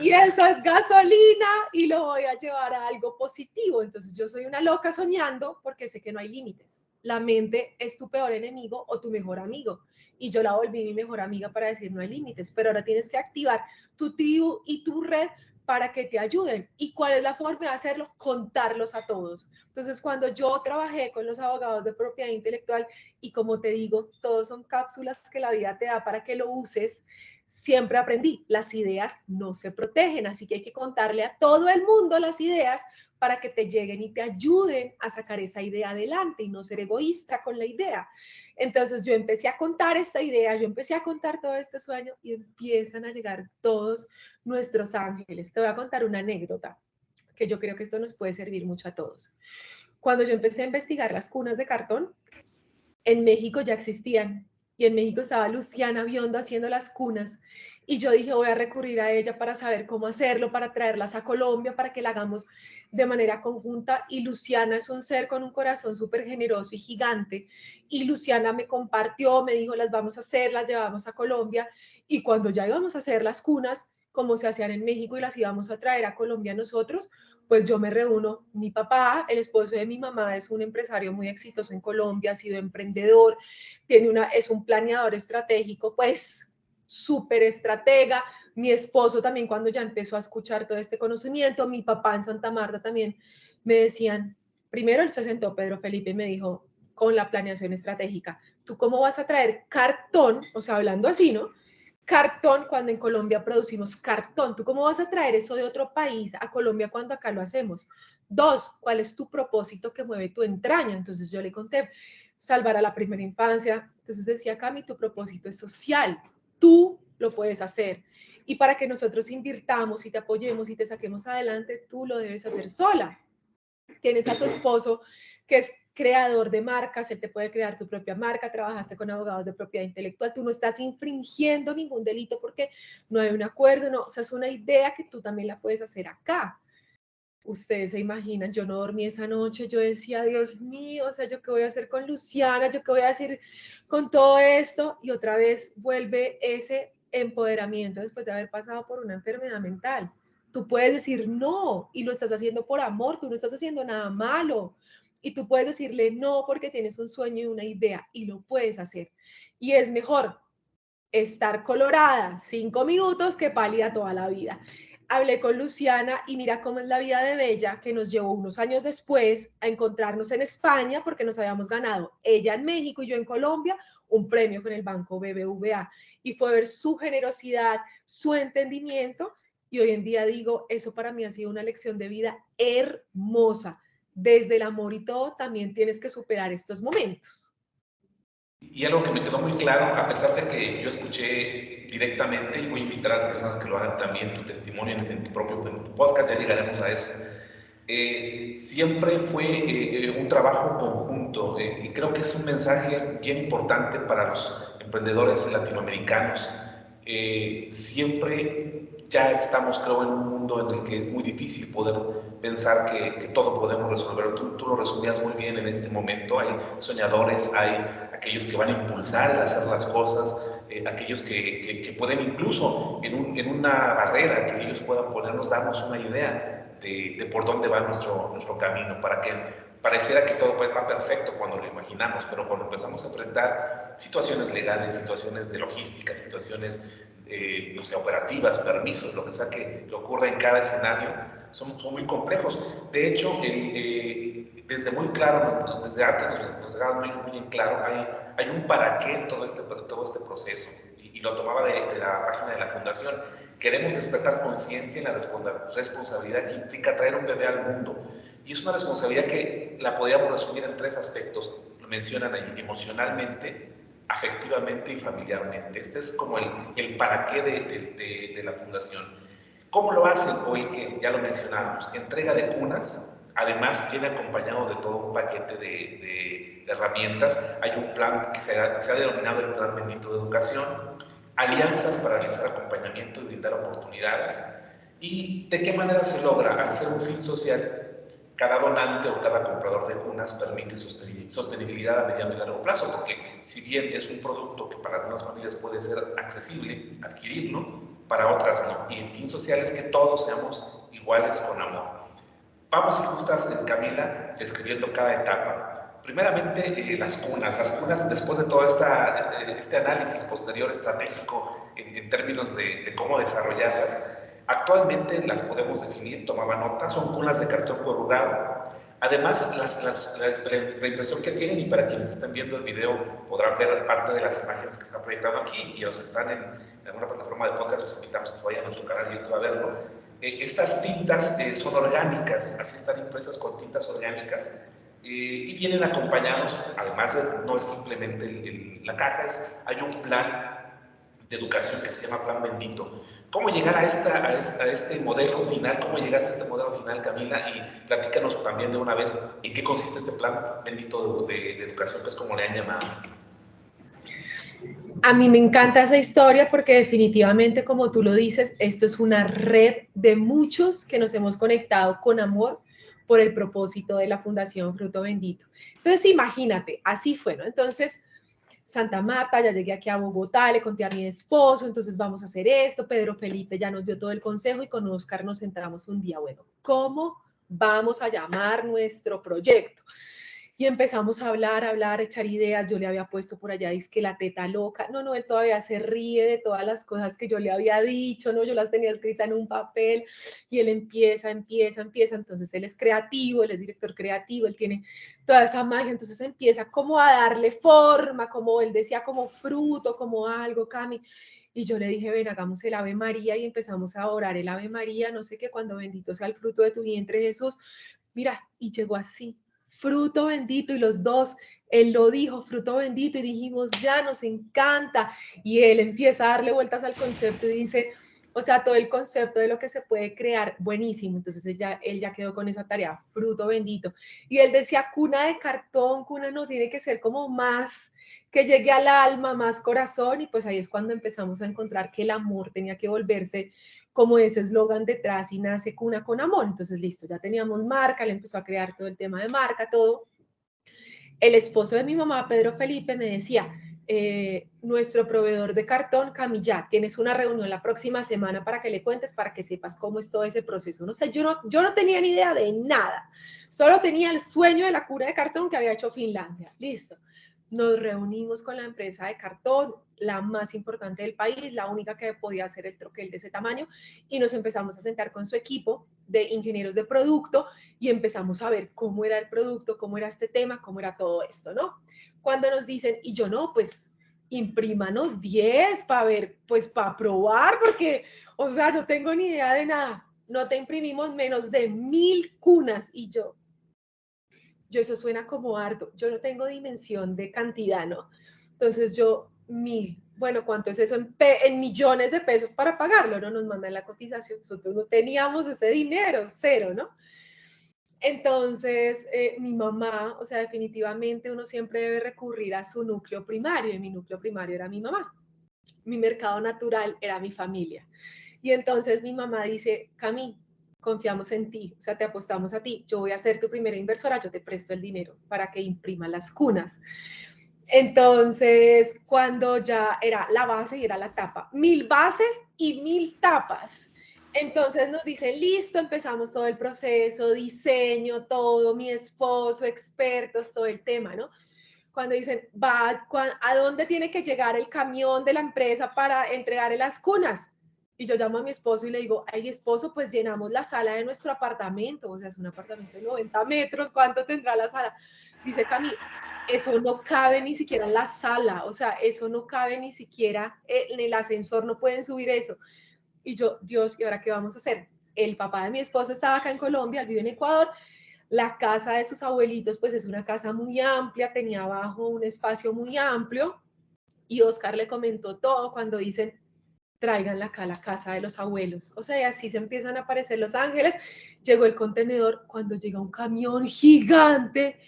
y eso es gasolina y lo voy a llevar a algo positivo. Entonces yo soy una loca soñando porque sé que no hay límites. La mente es tu peor enemigo o tu mejor amigo. y yo la volví mi mejor amiga para decir no hay límites, pero ahora tienes que activar tu tribu y tu red para que te ayuden. ¿Y cuál es la forma de hacerlo? Contarlos a todos. Entonces, cuando yo trabajé con los abogados de propiedad intelectual, y como te digo, todos son cápsulas que la vida te da para que lo uses, siempre aprendí, las ideas no se protegen, así que hay que contarle a todo el mundo las ideas para que te lleguen y te ayuden a sacar esa idea adelante y no ser egoísta con la idea. Entonces yo empecé a contar esta idea, yo empecé a contar todo este sueño y empiezan a llegar todos nuestros ángeles. Te voy a contar una anécdota que yo creo que esto nos puede servir mucho a todos. Cuando yo empecé a investigar las cunas de cartón, en México ya existían y en México estaba Luciana Biondo haciendo las cunas y yo dije voy a recurrir a ella para saber cómo hacerlo, para traerlas a Colombia, para que la hagamos de manera conjunta y Luciana es un ser con un corazón súper generoso y gigante y Luciana me compartió, me dijo las vamos a hacer, las llevamos a Colombia y cuando ya íbamos a hacer las cunas como se hacían en México y las íbamos a traer a Colombia nosotros, pues yo me reúno, mi papá, el esposo de mi mamá, es un empresario muy exitoso en Colombia, ha sido emprendedor, es un planeador estratégico, pues súper estratega. Mi esposo también cuando ya empezó a escuchar todo este conocimiento, mi papá en Santa Marta también me decían, primero él se sentó, Pedro Felipe, y me dijo, con la planeación estratégica, ¿tú cómo vas a traer cartón? O sea, hablando así, ¿no? Cartón cuando en Colombia producimos cartón. ¿Tú cómo vas a traer eso de otro país a Colombia cuando acá lo hacemos? Dos, ¿cuál es tu propósito que mueve tu entraña? Entonces yo le conté, salvar a la primera infancia. Entonces decía, Cami, tu propósito es social. Tú lo puedes hacer. Y para que nosotros invirtamos y te apoyemos y te saquemos adelante, tú lo debes hacer sola. Tienes a tu esposo que es creador de marcas, él te puede crear tu propia marca, trabajaste con abogados de propiedad intelectual, tú no estás infringiendo ningún delito porque no hay un acuerdo, no, o sea, es una idea que tú también la puedes hacer acá. Ustedes se imaginan, yo no dormí esa noche, yo decía, Dios mío, o sea, ¿yo qué voy a hacer con Luciana? ¿Yo qué voy a hacer con todo esto? Y otra vez vuelve ese empoderamiento después de haber pasado por una enfermedad mental. Tú puedes decir no y lo estás haciendo por amor, tú no estás haciendo nada malo. Y tú puedes decirle no porque tienes un sueño y una idea y lo puedes hacer. Y es mejor estar colorada 5 minutos que pálida toda la vida. Hablé con Luciana y mira cómo es la vida de Bella, que nos llevó unos años después a encontrarnos en España porque nos habíamos ganado, ella en México y yo en Colombia, un premio con el banco BBVA. Y fue ver su generosidad, su entendimiento. Y hoy en día digo, eso para mí ha sido una lección de vida hermosa. Desde el amor y todo, también tienes que superar estos momentos. Y algo que me quedó muy claro, a pesar de que yo escuché directamente, y voy a invitar a las personas que lo hagan también, tu testimonio en tu propio en tu podcast, ya llegaremos a eso, siempre fue un trabajo conjunto y creo que es un mensaje bien importante para los emprendedores latinoamericanos. Siempre ya estamos, creo, en un mundo en el que es muy difícil poder pensar que todo podemos resolver. Tú lo resumías muy bien en este momento. Hay soñadores, hay aquellos que van a impulsar el hacer las cosas, aquellos que pueden incluso en una barrera que ellos puedan ponernos, darnos una idea de por dónde va nuestro camino, para que pareciera que todo va perfecto cuando lo imaginamos, pero cuando empezamos a enfrentar situaciones legales, situaciones de logística, situaciones no sé, operativas, permisos, lo que sea que ocurra en cada escenario, son muy complejos. De hecho, desde muy claro, desde antes nos dejaba muy en claro, hay un para qué todo este proceso, y lo tomaba de la página de la fundación. Queremos despertar conciencia en la responsabilidad que implica traer un bebé al mundo. Y es una responsabilidad que la podríamos resumir en 3 aspectos. Lo mencionan ahí: emocionalmente, afectivamente y familiarmente. Este es como el para qué de la fundación. ¿Cómo lo hacen hoy? Que ya lo mencionábamos, entrega de cunas, además viene acompañado de todo un paquete de herramientas. Hay un plan que se ha denominado el Plan Bendito de Educación, alianzas para realizar acompañamiento y brindar oportunidades. ¿Y de qué manera se logra? Al ser un fin social, cada donante o cada comprador de cunas permite sostenibilidad a mediano y largo plazo, porque si bien es un producto que para algunas familias puede ser accesible adquirirlo, para otras no. Y el fin social es que todos seamos iguales con amor. Vamos, si gustas, Camila, describiendo cada etapa. Primeramente, las cunas. Las cunas, después de todo este análisis posterior estratégico en términos de cómo desarrollarlas, actualmente las podemos definir, tomaba nota, son cunas de cartón corrugado. Además, la impresión que tienen, y para quienes estén viendo el video podrán ver parte de las imágenes que están proyectando aquí, y los que están en alguna plataforma de podcast, los invitamos a que se vayan a nuestro canal de YouTube a verlo. Estas tintas son orgánicas, así están impresas con tintas orgánicas, y vienen acompañados, además de, no es simplemente la caja, hay un plan de educación que se llama Plan Bendito. ¿Cómo llegar a este modelo final? ¿Cómo llegaste a este modelo final, Camila? Y platícanos también de una vez en qué consiste este Plan Bendito de educación, que es como le han llamado. A mí me encanta esa historia porque definitivamente, como tú lo dices, esto es una red de muchos que nos hemos conectado con amor por el propósito de la Fundación Fruto Bendito. Entonces, imagínate, así fue, ¿no? Entonces, Santa Marta, ya llegué aquí a Bogotá, le conté a mi esposo, entonces vamos a hacer esto, Pedro Felipe ya nos dio todo el consejo y con Oscar nos sentamos un día, bueno, ¿cómo vamos a llamar nuestro proyecto? Y empezamos a hablar, echar ideas. Yo le había puesto por allá, dice que la teta loca. No, él todavía se ríe de todas las cosas que yo le había dicho, ¿no? Yo las tenía escritas en un papel y él empieza. Entonces él es creativo, él es director creativo, él tiene toda esa magia. Entonces empieza como a darle forma, como él decía, como fruto, como algo, Cami. Y yo le dije, ven, hagamos el Ave María y empezamos a orar el Ave María, no sé qué, cuando bendito sea el fruto de tu vientre, Jesús. Mira, y llegó así, fruto bendito, y los dos, él lo dijo, fruto bendito, y dijimos, ya nos encanta, y él empieza a darle vueltas al concepto y dice, o sea, todo el concepto de lo que se puede crear, buenísimo. Entonces él ya quedó con esa tarea, fruto bendito. Y él decía, cuna de cartón, cuna no, tiene que ser como más, que llegue al alma, más corazón, y pues ahí es cuando empezamos a encontrar que el amor tenía que volverse como ese eslogan detrás, y nace Cuna con Amor. Entonces, listo, ya teníamos marca, él empezó a crear todo el tema de marca, todo. El esposo de mi mamá, Pedro Felipe, me decía, nuestro proveedor de cartón, Camilla, tienes una reunión la próxima semana para que le cuentes, para que sepas cómo es todo ese proceso. No sé, yo no tenía ni idea de nada, solo tenía el sueño de la cuna de cartón que había hecho Finlandia. Listo. Nos reunimos con la empresa de cartón, la más importante del país, la única que podía hacer el troquel de ese tamaño, y nos empezamos a sentar con su equipo de ingenieros de producto y empezamos a ver cómo era el producto, cómo era este tema, cómo era todo esto, ¿no? Cuando nos dicen, y yo no, pues imprímanos 10 para ver, pues para probar, porque, o sea, no tengo ni idea de nada. No te imprimimos menos de 1000 cunas, y yo eso suena como harto, yo no tengo dimensión de cantidad, ¿no? Entonces yo, 1000, bueno, ¿cuánto es eso en millones de pesos para pagarlo? No nos mandan la cotización, nosotros no teníamos ese dinero, cero, ¿no? Entonces, mi mamá, o sea, definitivamente uno siempre debe recurrir a su núcleo primario, y mi núcleo primario era mi mamá. Mi mercado natural era mi familia. Y entonces mi mamá dice, Cami, confiamos en ti, o sea, te apostamos a ti, yo voy a ser tu primera inversora, yo te presto el dinero para que imprima las cunas. Entonces, cuando ya era la base y era la tapa, 1000 bases y 1000 tapas. Entonces nos dicen, listo, empezamos todo el proceso, diseño, todo, mi esposo, expertos, todo el tema, ¿no? Cuando dicen, ¿a dónde tiene que llegar el camión de la empresa para entregarle las cunas? Y yo llamo a mi esposo y le digo, ay, esposo, pues llenamos la sala de nuestro apartamento, o sea, es un apartamento de 90 metros, ¿cuánto tendrá la sala? Dice Cami, eso no cabe ni siquiera en la sala, o sea, eso no cabe ni siquiera en el ascensor, no pueden subir eso. Y yo, Dios, ¿y ahora qué vamos a hacer? El papá de mi esposo estaba acá en Colombia, él vive en Ecuador. La casa de sus abuelitos, pues es una casa muy amplia, tenía abajo un espacio muy amplio, y Oscar le comentó todo cuando dicen, tráiganla acá a la casa de los abuelos. O sea, y así se empiezan a aparecer los ángeles. Llegó el contenedor, cuando llega un camión gigante,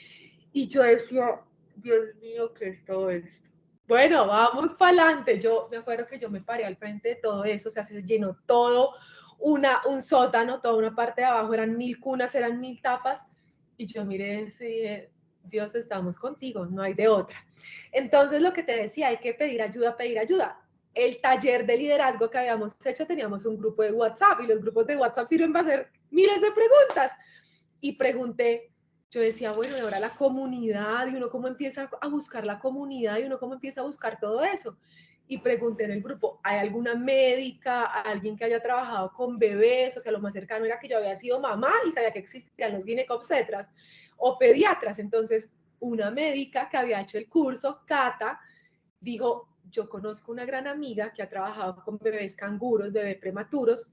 y yo decía, Dios mío, ¿qué es todo esto? Bueno, vamos para adelante. Yo me acuerdo que yo me paré al frente de todo eso, o sea, se llenó todo, un sótano, toda una parte de abajo, eran 1000 cunas, eran 1000 tapas, y yo miré y dije, Dios, estamos contigo, no hay de otra. Entonces, lo que te decía, hay que pedir ayuda, pedir ayuda. El taller de liderazgo que habíamos hecho, teníamos un grupo de WhatsApp, y los grupos de WhatsApp sirven para hacer miles de preguntas. Y pregunté, yo decía, bueno, y ahora la comunidad, y uno cómo empieza a buscar la comunidad, y uno cómo empieza a buscar todo eso. Y pregunté en el grupo, ¿hay alguna médica, alguien que haya trabajado con bebés? O sea, lo más cercano era que yo había sido mamá y sabía que existían los ginecobstetras o pediatras. Entonces, una médica que había hecho el curso, Cata, dijo, yo conozco una gran amiga que ha trabajado con bebés canguros, bebés prematuros,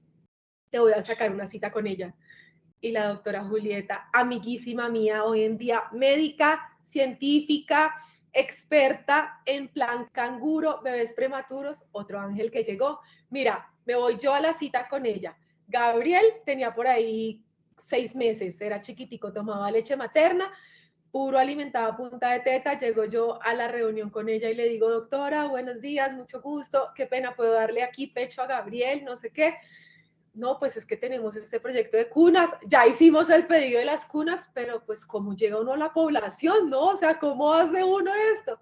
te voy a sacar una cita con ella. Y la doctora Julieta, amiguísima mía, hoy en día médica, científica, experta en plan canguro, bebés prematuros, otro ángel que llegó. Mira, me voy yo a la cita con ella. Gabriel tenía por ahí 6 meses, era chiquitico, tomaba leche materna, puro alimentado a punta de teta. Llego yo a la reunión con ella y le digo, doctora, buenos días, mucho gusto, qué pena, puedo darle aquí pecho a Gabriel, no sé qué. No, pues es que tenemos este proyecto de cunas, ya hicimos el pedido de las cunas, pero pues cómo llega uno a la población, ¿no? O sea, ¿cómo hace uno esto?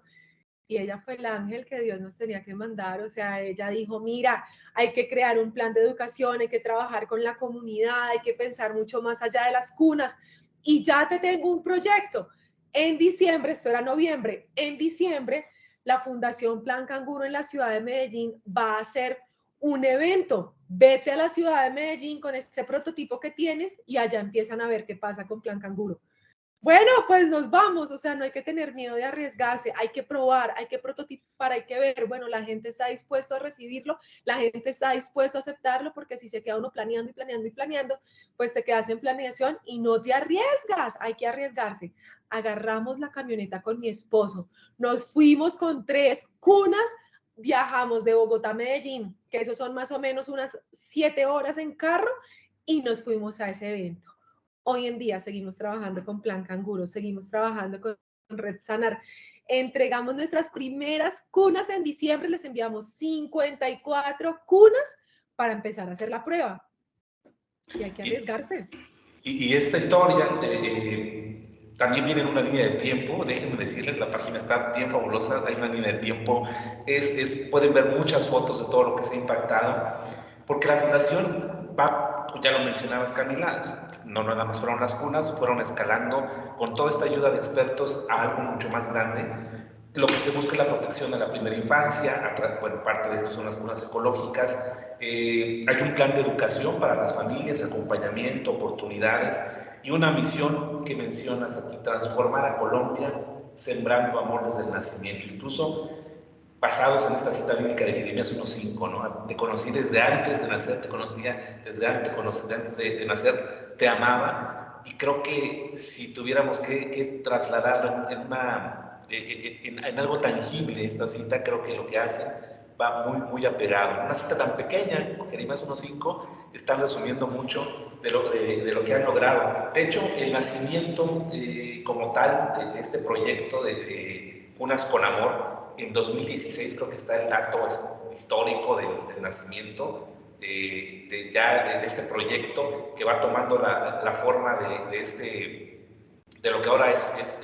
Y ella fue el ángel que Dios nos tenía que mandar, o sea, ella dijo, mira, hay que crear un plan de educación, hay que trabajar con la comunidad, hay que pensar mucho más allá de las cunas, y ya te tengo un proyecto. En diciembre, esto era noviembre, en diciembre, la Fundación Plan Canguro en la ciudad de Medellín va a hacer un evento. Vete a la ciudad de Medellín con este prototipo que tienes y allá empiezan a ver qué pasa con Plan Canguro. Bueno, pues nos vamos, o sea, no hay que tener miedo de arriesgarse, hay que probar, hay que prototipar, hay que ver, bueno, la gente está dispuesta a recibirlo, la gente está dispuesta a aceptarlo, porque si se queda uno planeando y planeando y planeando, pues te quedas en planeación y no te arriesgas, hay que arriesgarse. Agarramos la camioneta con mi esposo, nos fuimos con 3 cunas, viajamos de Bogotá a Medellín, que eso son más o menos unas 7 horas en carro, y nos fuimos a ese evento. Hoy en día seguimos trabajando con Plan Canguro, seguimos trabajando con Red Sanar. Entregamos nuestras primeras cunas en diciembre, les enviamos 54 cunas para empezar a hacer la prueba. Y hay que Y, arriesgarse. y esta historia también viene en una línea de tiempo, déjenme decirles, la página está bien fabulosa, hay una línea de tiempo, pueden ver muchas fotos de todo lo que se ha impactado, porque la fundación va, ya lo mencionabas Camila, no nada más fueron las cunas, fueron escalando con toda esta ayuda de expertos a algo mucho más grande. Lo que se busca es la protección de la primera infancia, bueno, parte de esto son las cunas ecológicas, hay un plan de educación para las familias, acompañamiento, oportunidades y una misión que mencionas aquí, transformar a Colombia sembrando amor desde el nacimiento, incluso basados en esta cita bíblica de Jeremías 1:5, ¿no? Te conocí desde antes de nacer, te conocía desde antes de nacer, te amaba, y creo que si tuviéramos que trasladarlo en algo tangible esta cita, creo que lo que hace va muy, muy apegado. Una cita tan pequeña, Jeremías 1:5, están resumiendo mucho de lo que han logrado. De hecho, el nacimiento como tal de este proyecto de Cunas con Amor, en 2016 creo que está el dato histórico del nacimiento de este proyecto, que va tomando la forma de lo que ahora es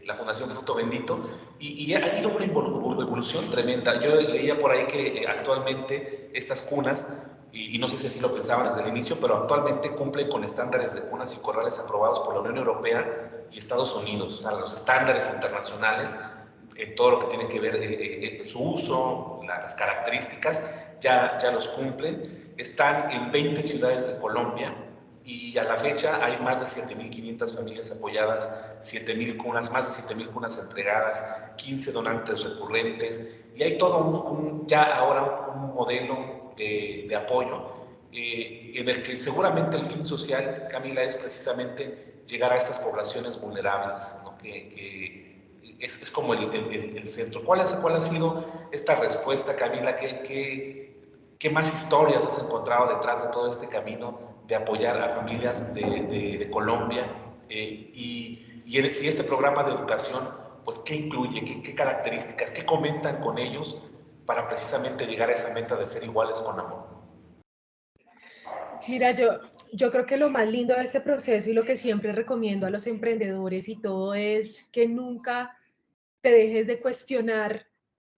la Fundación Fruto Bendito, y ha habido una evolución tremenda. Yo leía por ahí que actualmente estas cunas, y no sé si así lo pensaban desde el inicio, pero actualmente cumplen con estándares de cunas y corrales aprobados por la Unión Europea y Estados Unidos, o sea, los estándares internacionales en todo lo que tiene que ver su uso, las características, ya los cumplen. Están en 20 ciudades de Colombia, y a la fecha hay más de 7.500 familias apoyadas, 7.000 cunas, más de 7.000 cunas entregadas, 15 donantes recurrentes, y hay todo ya ahora un modelo de apoyo en el que seguramente el fin social, Camila, es precisamente llegar a estas poblaciones vulnerables, ¿no? que es como el centro. ¿Cuál ha sido esta respuesta, Camila? ¿Qué más historias has encontrado detrás de todo este camino de apoyar a familias de Colombia? Si este programa de educación, pues, ¿qué incluye? ¿Qué características? ¿Qué comentan con ellos para precisamente llegar a esa meta de ser iguales con amor? Mira, yo creo que lo más lindo de este proceso y lo que siempre recomiendo a los emprendedores y todo es que nunca te dejes de cuestionar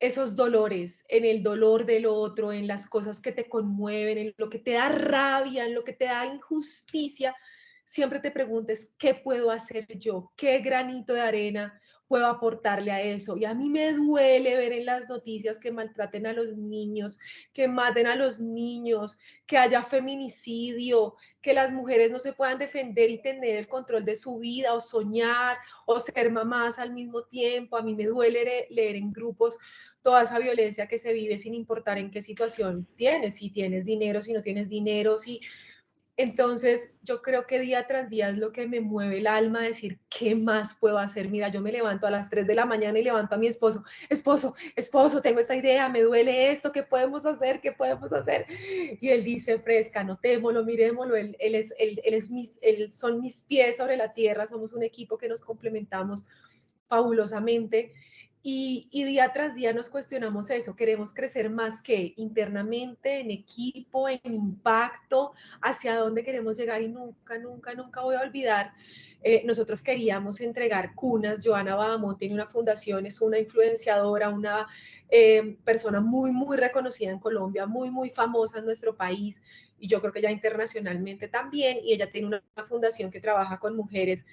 esos dolores, en el dolor del otro, en las cosas que te conmueven, en lo que te da rabia, en lo que te da injusticia. siempre te preguntes, ¿qué puedo hacer yo? ¿Qué granito de arena puedo aportarle a eso? Y a mí me duele ver en las noticias que maltraten a los niños, que maten a los niños, que haya feminicidio, que las mujeres no se puedan defender y tener el control de su vida o soñar o ser mamás al mismo tiempo. A mí me duele leer en grupos toda esa violencia que se vive sin importar en qué situación tienes, si tienes dinero, si no tienes dinero, si... Entonces, yo creo que día tras día es lo que me mueve el alma, decir, ¿qué más puedo hacer? Mira, yo me levanto a las 3 de la mañana y levanto a mi esposo, esposo, tengo esta idea, me duele esto, ¿qué podemos hacer? ¿Qué podemos hacer? Y él dice, fresca, notémoslo, miremoslo, él son mis pies sobre la tierra, somos un equipo que nos complementamos fabulosamente. Y día tras día nos cuestionamos eso, queremos crecer más que internamente, en equipo, en impacto, hacia dónde queremos llegar y nunca voy a olvidar. Nosotros queríamos entregar cunas. Joana Badamón tiene una fundación, es una influenciadora, una persona muy reconocida en Colombia, muy famosa en nuestro país y yo creo que ya internacionalmente también, y ella tiene una fundación que trabaja con mujeres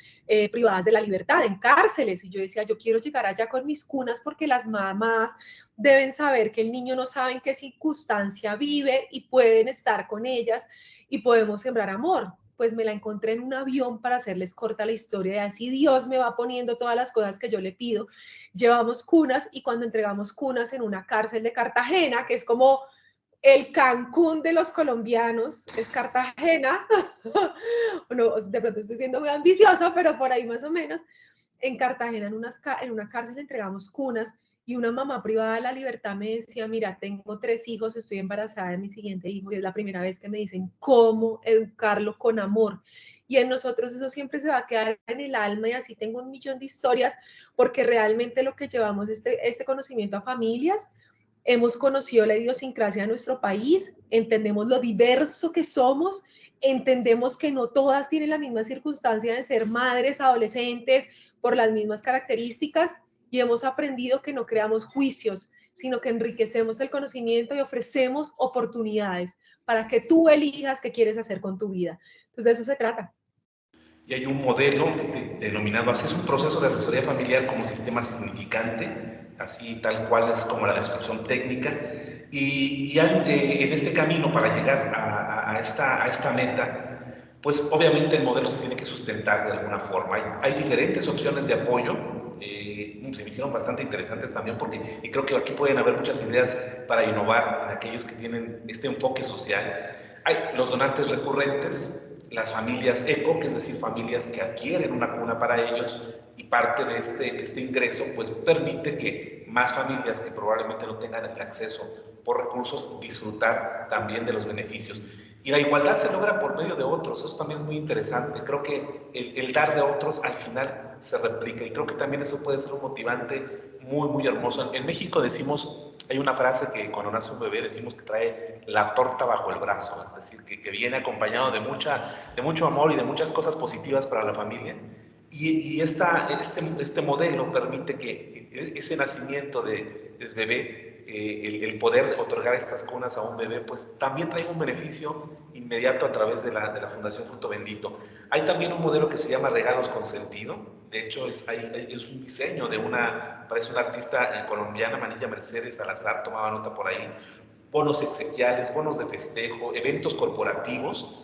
privadas de la libertad en cárceles, y yo decía, yo quiero llegar allá con mis cunas porque las mamás deben saber que el niño no sabe en qué circunstancia vive y pueden estar con ellas y podemos sembrar amor. Pues me la encontré en un avión, para hacerles corta la historia, y así Dios me va poniendo todas las cosas que yo le pido. Llevamos cunas y cuando entregamos cunas en una cárcel de Cartagena, que es como el Cancún de los colombianos, es Cartagena. No, de pronto estoy siendo muy ambiciosa, pero por ahí más o menos. En Cartagena, en una cárcel, entregamos cunas y una mamá privada de la libertad me decía, mira, tengo 3 hijos, estoy embarazada de mi siguiente hijo y es la primera vez que me dicen cómo educarlo con amor. Y en nosotros eso siempre se va a quedar en el alma, y así tengo un millón de historias, porque realmente lo que llevamos este conocimiento a familias, hemos conocido la idiosincrasia de nuestro país, entendemos lo diverso que somos, entendemos que no todas tienen la misma circunstancia de ser madres, adolescentes, por las mismas características, y hemos aprendido que no creamos juicios, sino que enriquecemos el conocimiento y ofrecemos oportunidades para que tú elijas qué quieres hacer con tu vida. Entonces de eso se trata. Y hay un modelo denominado, así es un proceso de asesoría familiar como sistema significante, así tal cual es como la descripción técnica, y en este camino para llegar a esta meta, pues obviamente el modelo se tiene que sustentar de alguna forma. Hay diferentes opciones de apoyo, se me hicieron bastante interesantes también porque y creo que aquí pueden haber muchas ideas para innovar en aquellos que tienen este enfoque social. Hay los donantes recurrentes, las familias eco, que es decir, familias que adquieren una cuna para ellos y parte de este ingreso pues permite que más familias que probablemente no tengan el acceso por recursos disfrutar también de los beneficios. Y la igualdad se logra por medio de otros, eso también es muy interesante. Creo que el dar de otros al final se replica y creo que también eso puede ser un motivante muy hermoso. En México decimos, hay una frase que cuando nace un bebé decimos que trae la torta bajo el brazo, es decir, que viene acompañado de mucho amor y de muchas cosas positivas para la familia. Y este modelo permite que ese nacimiento del bebé, el poder otorgar estas cunas a un bebé, pues también trae un beneficio inmediato a través de la Fundación Fruto Bendito. Hay también un modelo que se llama Regalos con Sentido. De hecho, es un diseño parece una artista colombiana, Manilla Mercedes Salazar, tomaba nota por ahí. Bonos exequiales, bonos de festejo, eventos corporativos,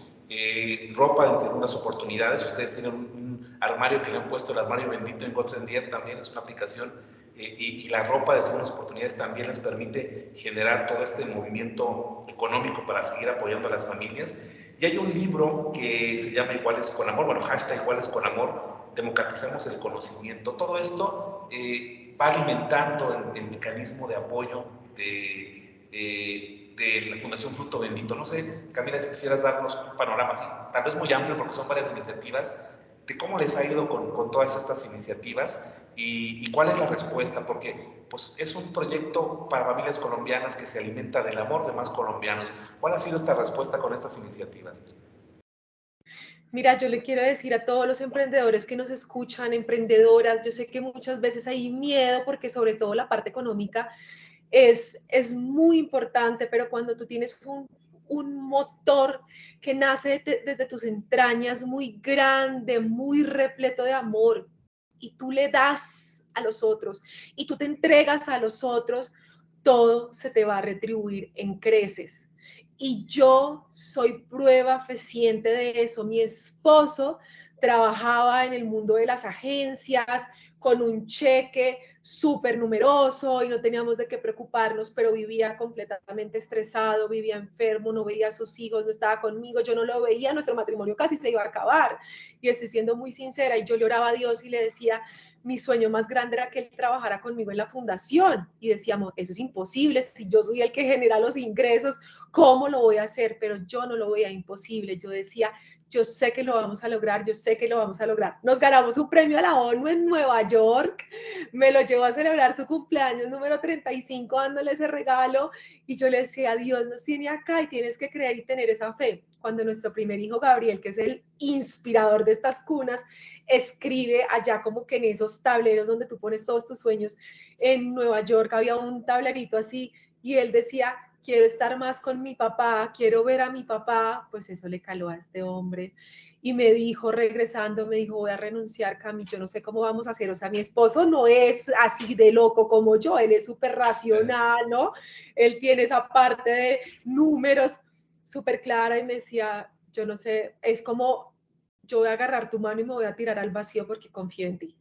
ropa en segundas oportunidades. Ustedes tienen un armario que le han puesto el armario bendito en Gotrendier, también es una aplicación, y la ropa de segundas oportunidades también les permite generar todo este movimiento económico para seguir apoyando a las familias. Y hay un libro que se llama Iguales con Amor, bueno, hashtag Iguales con Amor, democratizamos el conocimiento. Todo esto va alimentando el mecanismo de apoyo de la Fundación Fruto Bendito. No sé, Camila, si quisieras darnos un panorama así, tal vez muy amplio porque son varias iniciativas, de cómo les ha ido con todas estas iniciativas y cuál es la respuesta, porque pues, es un proyecto para familias colombianas que se alimenta del amor de más colombianos. ¿Cuál ha sido esta respuesta con estas iniciativas? Mira, yo le quiero decir a todos los emprendedores que nos escuchan, emprendedoras, yo sé que muchas veces hay miedo porque sobre todo la parte económica es muy importante, pero cuando tú tienes un motor que nace desde tus entrañas muy grande, muy repleto de amor, y tú le das a los otros y tú te entregas a los otros, todo se te va a retribuir en creces. Y yo soy prueba fehaciente de eso. Mi esposo trabajaba en el mundo de las agencias con un cheque súper numeroso y no teníamos de qué preocuparnos, pero vivía completamente estresado, vivía enfermo, no veía a sus hijos, no estaba conmigo, yo no lo veía, nuestro matrimonio casi se iba a acabar. Y estoy siendo muy sincera, y yo le oraba a Dios y le decía, mi sueño más grande era que él trabajara conmigo en la fundación. Y decíamos, eso es imposible, si yo soy el que genera los ingresos, ¿cómo lo voy a hacer? Pero yo no lo veía imposible. Yo decía, yo sé que lo vamos a lograr, yo sé que lo vamos a lograr. Nos ganamos un premio a la ONU en Nueva York, me lo llevó a celebrar su cumpleaños número 35 dándole ese regalo, y yo le decía, Dios nos tiene acá y tienes que creer y tener esa fe. Cuando nuestro primer hijo Gabriel, que es el inspirador de estas cunas, escribe allá como que en esos tableros donde tú pones todos tus sueños, en Nueva York había un tablerito así y él decía, quiero estar más con mi papá, quiero ver a mi papá. Pues eso le caló a este hombre y me dijo, regresando, me dijo, voy a renunciar, Cami, yo no sé cómo vamos a hacer. O sea, mi esposo no es así de loco como yo, él es súper racional, ¿no? Él tiene esa parte de números súper clara y me decía, yo no sé, es como, yo voy a agarrar tu mano y me voy a tirar al vacío porque confío en ti.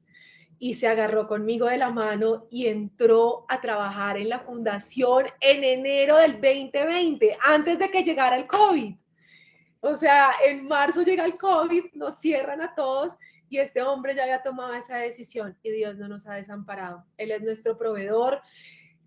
Y se agarró conmigo de la mano y entró a trabajar en la fundación en enero del 2020, antes de que llegara el COVID. O sea, en marzo llega el COVID, nos cierran a todos y este hombre ya había tomado esa decisión y Dios no nos ha desamparado. Él es nuestro proveedor,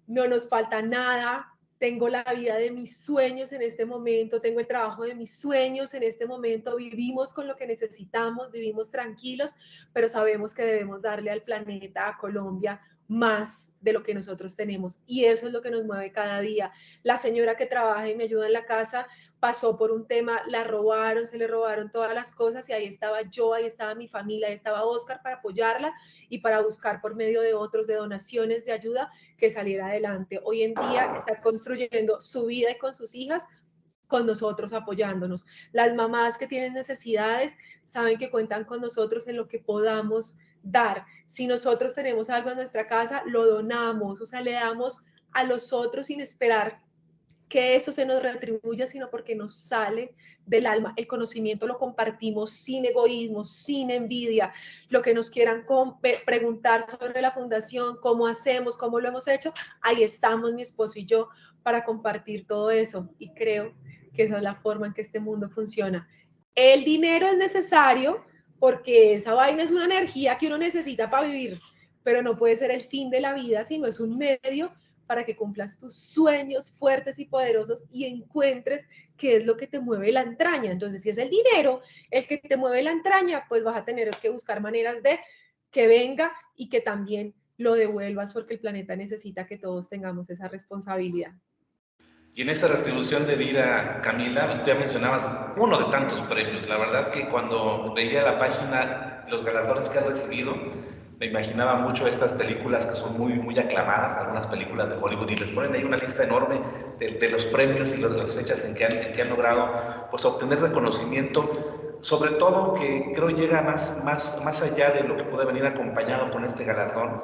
no nos falta nada. Tengo la vida de mis sueños en este momento, tengo el trabajo de mis sueños en este momento, vivimos con lo que necesitamos, vivimos tranquilos, pero sabemos que debemos darle al planeta, a Colombia, más de lo que nosotros tenemos. Y eso es lo que nos mueve cada día. La señora que trabaja y me ayuda en la casa pasó por un tema, la robaron, se le robaron todas las cosas y ahí estaba yo, ahí estaba mi familia, ahí estaba Oscar para apoyarla y para buscar por medio de otros, de donaciones, de ayuda, que saliera adelante. Hoy en día está construyendo su vida y con sus hijas, con nosotros apoyándonos. Las mamás que tienen necesidades saben que cuentan con nosotros en lo que podamos dar. Si nosotros tenemos algo en nuestra casa, lo donamos, o sea, le damos a los otros sin esperar que eso se nos retribuya, sino porque nos sale del alma. El conocimiento lo compartimos sin egoísmo, sin envidia. Lo que nos quieran preguntar sobre la fundación, cómo hacemos, cómo lo hemos hecho, ahí estamos mi esposo y yo para compartir todo eso. Y creo que esa es la forma en que este mundo funciona. El dinero es necesario porque esa vaina es una energía que uno necesita para vivir, pero no puede ser el fin de la vida, sino es un medio para que cumplas tus sueños fuertes y poderosos y encuentres qué es lo que te mueve la entraña. Entonces, si es el dinero el que te mueve la entraña, pues vas a tener que buscar maneras de que venga y que también lo devuelvas, porque el planeta necesita que todos tengamos esa responsabilidad. Y en esa retribución de vida, Camila, ya mencionabas uno de tantos premios. La verdad que cuando veía la página, los galardones que has recibido, me imaginaba mucho estas películas que son muy, muy aclamadas, algunas películas de Hollywood, y les ponen ahí una lista enorme de los premios y las fechas en que han logrado pues, obtener reconocimiento, sobre todo que creo llega más allá de lo que puede venir acompañado con este galardón,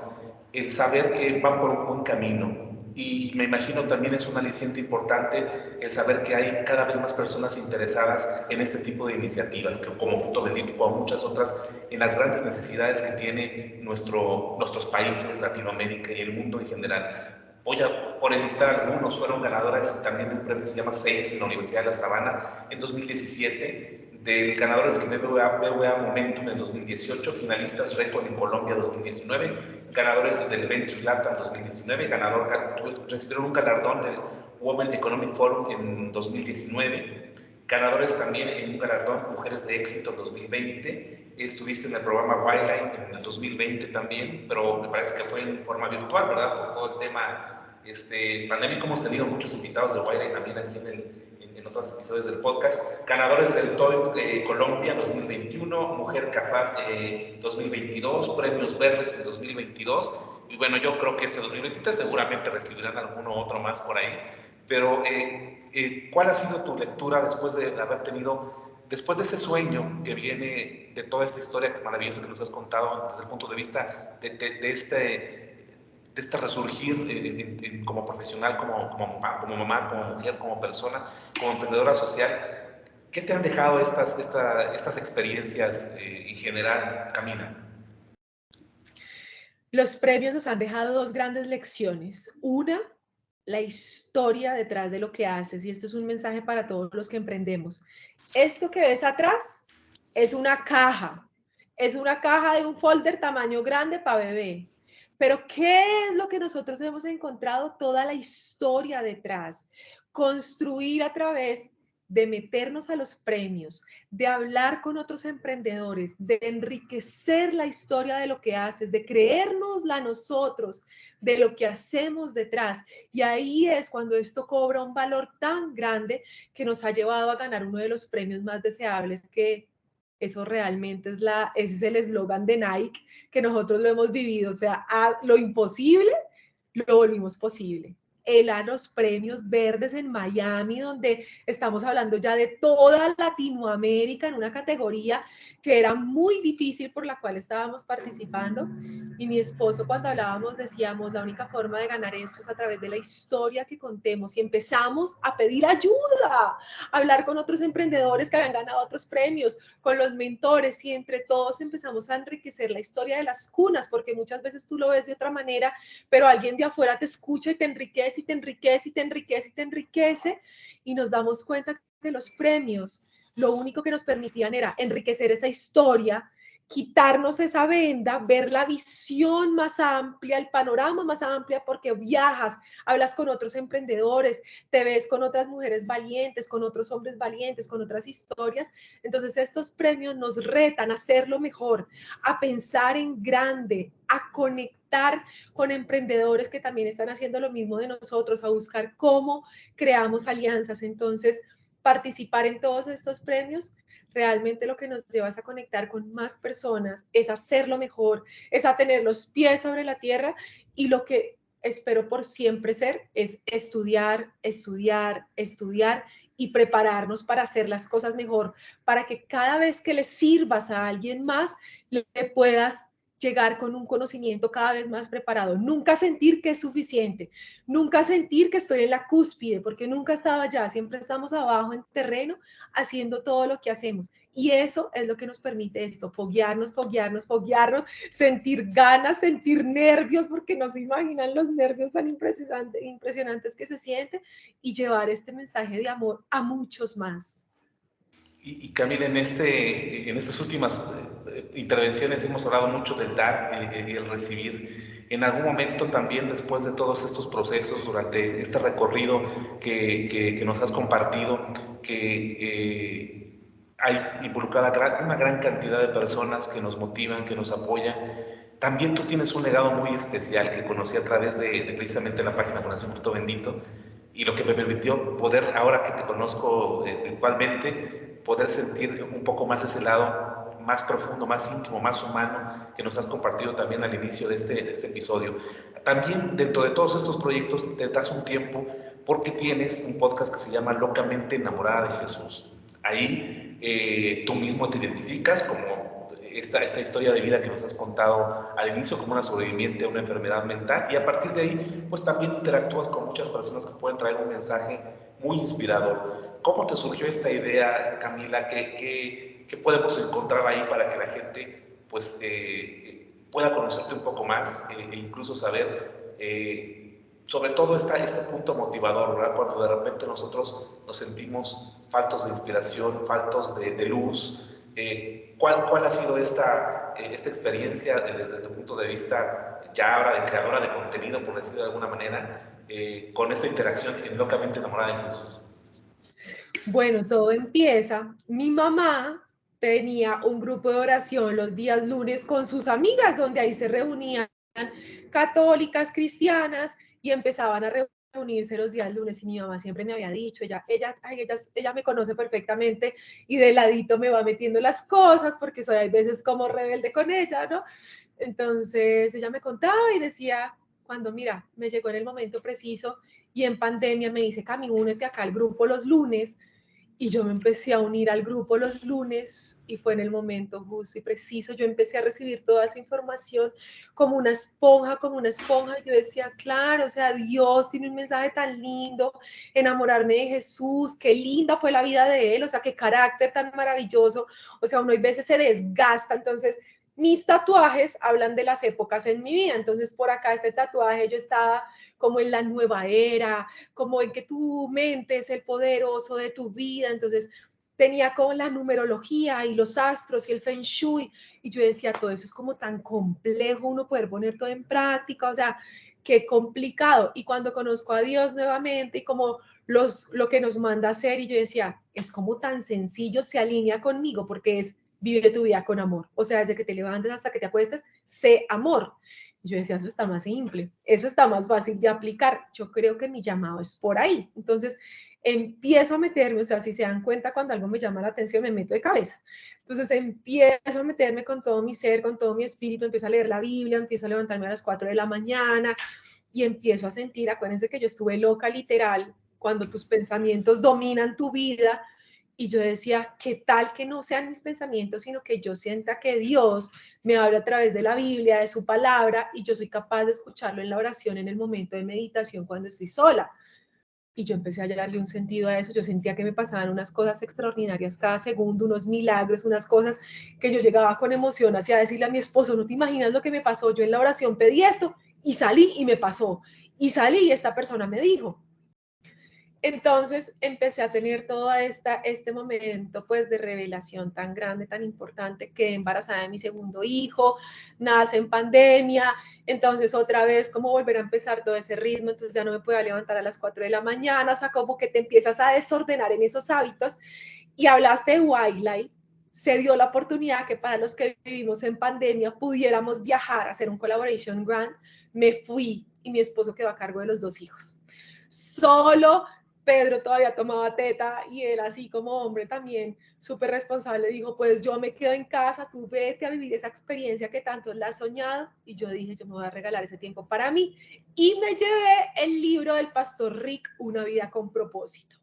el saber que van por un buen camino. Y me imagino también es un aliciente importante el saber que hay cada vez más personas interesadas en este tipo de iniciativas, que como Fruto Bendito, como muchas otras, en las grandes necesidades que tiene nuestros países, Latinoamérica y el mundo en general. Voy a por enlistar algunos, fueron ganadoras también de un premio que se llama SEIS en la Universidad de La Sabana en 2017, de ganadores de BBVA Momentum en 2018, finalistas Récord en Colombia 2019, ganadores del Ventures Latam 2019, recibieron un galardón del Women Economic Forum en 2019, ganadores también en un galardón Mujeres de Éxito 2020, estuviste en el programa Wildline en el 2020 también, pero me parece que fue en forma virtual, ¿verdad? Por todo el tema pandémico. Hemos tenido muchos invitados de Wildline también aquí en otros episodios del podcast. Ganadores del TOEIC Colombia 2021, Mujer CAFAM 2022, Premios Verdes en 2022. Y bueno, yo creo que este 2023 seguramente recibirán alguno otro más por ahí. pero ¿cuál ha sido tu lectura después de haber tenido, después de ese sueño que viene de toda esta historia maravillosa que nos has contado desde el punto de vista de este resurgir como profesional, como mamá, como mujer, como persona, como emprendedora social? ¿Qué te han dejado estas experiencias en general, Camila? Los premios nos han dejado dos grandes lecciones. Una, la historia detrás de lo que haces. Y esto es un mensaje para todos los que emprendemos. Esto que ves atrás es una caja. Es una caja de un folder tamaño grande para bebé. Pero ¿qué es lo que nosotros hemos encontrado? Toda la historia detrás. Construir a través de meternos a los premios, de hablar con otros emprendedores, de enriquecer la historia de lo que haces, de creérnosla nosotros, de lo que hacemos detrás. Y ahí es cuando esto cobra un valor tan grande que nos ha llevado a ganar uno de los premios más deseables, que eso realmente ese es el eslogan de Nike, que nosotros lo hemos vivido. O sea, lo imposible lo volvimos posible. A los premios verdes en Miami, donde estamos hablando ya de toda Latinoamérica en una categoría que era muy difícil por la cual estábamos participando. Y mi esposo, cuando hablábamos, decíamos, la única forma de ganar esto es a través de la historia que contemos. Y empezamos a pedir ayuda, a hablar con otros emprendedores que habían ganado otros premios, con los mentores, y entre todos empezamos a enriquecer la historia de las cunas, porque muchas veces tú lo ves de otra manera, pero alguien de afuera te escucha y te enriquece y te enriquece y te enriquece y te enriquece, y nos damos cuenta que los premios lo único que nos permitían era enriquecer esa historia, quitarnos esa venda, ver la visión más amplia, el panorama más amplia, porque viajas, hablas con otros emprendedores, te ves con otras mujeres valientes, con otros hombres valientes, con otras historias. Entonces estos premios nos retan a hacerlo mejor, a pensar en grande, a conectar con emprendedores que también están haciendo lo mismo de nosotros, a buscar cómo creamos alianzas. Entonces, participar en todos estos premios realmente lo que nos lleva es a conectar con más personas, es hacerlo mejor, es a tener los pies sobre la tierra, y lo que espero por siempre ser es estudiar, estudiar, estudiar y prepararnos para hacer las cosas mejor, para que cada vez que le sirvas a alguien más, le puedas llegar con un conocimiento cada vez más preparado, nunca sentir que es suficiente, nunca sentir que estoy en la cúspide, porque nunca estaba allá, siempre estamos abajo en terreno haciendo todo lo que hacemos. Y eso es lo que nos permite esto, foguearnos, foguearnos, foguearnos, sentir ganas, sentir nervios, porque no se imaginan los nervios tan impresionantes que se sienten, y llevar este mensaje de amor a muchos más. Y Camila, en estas últimas intervenciones hemos hablado mucho del dar y el recibir. En algún momento también, después de todos estos procesos, durante este recorrido que nos has compartido, que hay involucrada una gran cantidad de personas que nos motivan, que nos apoyan. También tú tienes un legado muy especial que conocí a través de precisamente la página Fundación Fruto Bendito, y lo que me permitió poder, ahora que te conozco virtualmente, poder sentir un poco más ese lado más profundo, más íntimo, más humano que nos has compartido también al inicio de este episodio. También dentro de todos estos proyectos te das un tiempo porque tienes un podcast que se llama Locamente Enamorada de Jesús. Ahí tú mismo te identificas como esta historia de vida que nos has contado al inicio, como una sobreviviente a una enfermedad mental, y a partir de ahí pues también interactúas con muchas personas que pueden traer un mensaje muy inspirador. ¿Cómo te surgió esta idea, Camila? ¿Qué podemos encontrar ahí para que la gente pues pueda conocerte un poco más e incluso saber sobre todo este punto motivador, ¿verdad? Cuando de repente nosotros nos sentimos faltos de inspiración, faltos de luz. ¿Cuál ha sido esta experiencia desde tu punto de vista ya ahora de creadora de contenido, por decirlo de alguna manera, con esta interacción en Locamente Enamorada de Jesús? Bueno, todo empieza. Mi mamá tenía un grupo de oración los días lunes con sus amigas, donde ahí se reunían católicas, cristianas, y empezaban a reunirse los días lunes. Y mi mamá siempre me había dicho, ella me conoce perfectamente, y de ladito me va metiendo las cosas, porque soy a veces como rebelde con ella, ¿no? Entonces ella me contaba y decía, cuando mira, me llegó en el momento preciso y en pandemia me dice, Cami, únete acá al grupo los lunes, y yo me empecé a unir al grupo los lunes y fue en el momento justo y preciso. Yo empecé a recibir toda esa información como una esponja, como una esponja. Yo decía, claro, o sea, Dios tiene un mensaje tan lindo, enamorarme de Jesús, qué linda fue la vida de él, o sea, qué carácter tan maravilloso. O sea, uno a veces se desgasta. Entonces, mis tatuajes hablan de las épocas en mi vida. Entonces, por acá este tatuaje yo estaba como en la nueva era, como en que tu mente es el poderoso de tu vida. Entonces tenía como la numerología y los astros y el feng shui, y yo decía, todo eso es como tan complejo uno poder poner todo en práctica, o sea, qué complicado. Y cuando conozco a Dios nuevamente y como lo que nos manda a hacer, y yo decía, es como tan sencillo, se alinea conmigo, porque es vive tu vida con amor, o sea, desde que te levantes hasta que te acuestes, sé amor. Yo decía, eso está más simple, eso está más fácil de aplicar. Yo creo que mi llamado es por ahí. Entonces, empiezo a meterme, o sea, si se dan cuenta, cuando algo me llama la atención, me meto de cabeza. Entonces, empiezo a meterme con todo mi ser, con todo mi espíritu, empiezo a leer la Biblia, empiezo a levantarme a las 4 de la mañana y empiezo a sentir, acuérdense que yo estuve loca literal, cuando tus pensamientos dominan tu vida, y yo decía, ¿qué tal que no sean mis pensamientos, sino que yo sienta que Dios me habla a través de la Biblia, de su palabra, y yo soy capaz de escucharlo en la oración, en el momento de meditación, cuando estoy sola? Y yo empecé a darle un sentido a eso. Yo sentía que me pasaban unas cosas extraordinarias cada segundo, unos milagros, unas cosas que yo llegaba con emoción hacia decirle a mi esposo, no te imaginas lo que me pasó, yo en la oración pedí esto y salí y me pasó. Y salí y esta persona me dijo. Entonces empecé a tener todo este momento pues de revelación tan grande, tan importante. Quedé embarazada de mi segundo hijo, nace en pandemia, entonces otra vez como volver a empezar todo ese ritmo, entonces ya no me podía levantar a las 4 de la mañana, o sea, como que te empiezas a desordenar en esos hábitos. Y hablaste de Wildlife, se dio la oportunidad que para los que vivimos en pandemia pudiéramos viajar a hacer un collaboration grant. Me fui y mi esposo quedó a cargo de los 2 hijos. Solo Pedro todavía tomaba teta y él así como hombre también súper responsable dijo, pues yo me quedo en casa, tú vete a vivir esa experiencia que tanto la has soñado. Y yo dije, yo me voy a regalar ese tiempo para mí. Y me llevé el libro del pastor Rick, Una vida con propósito.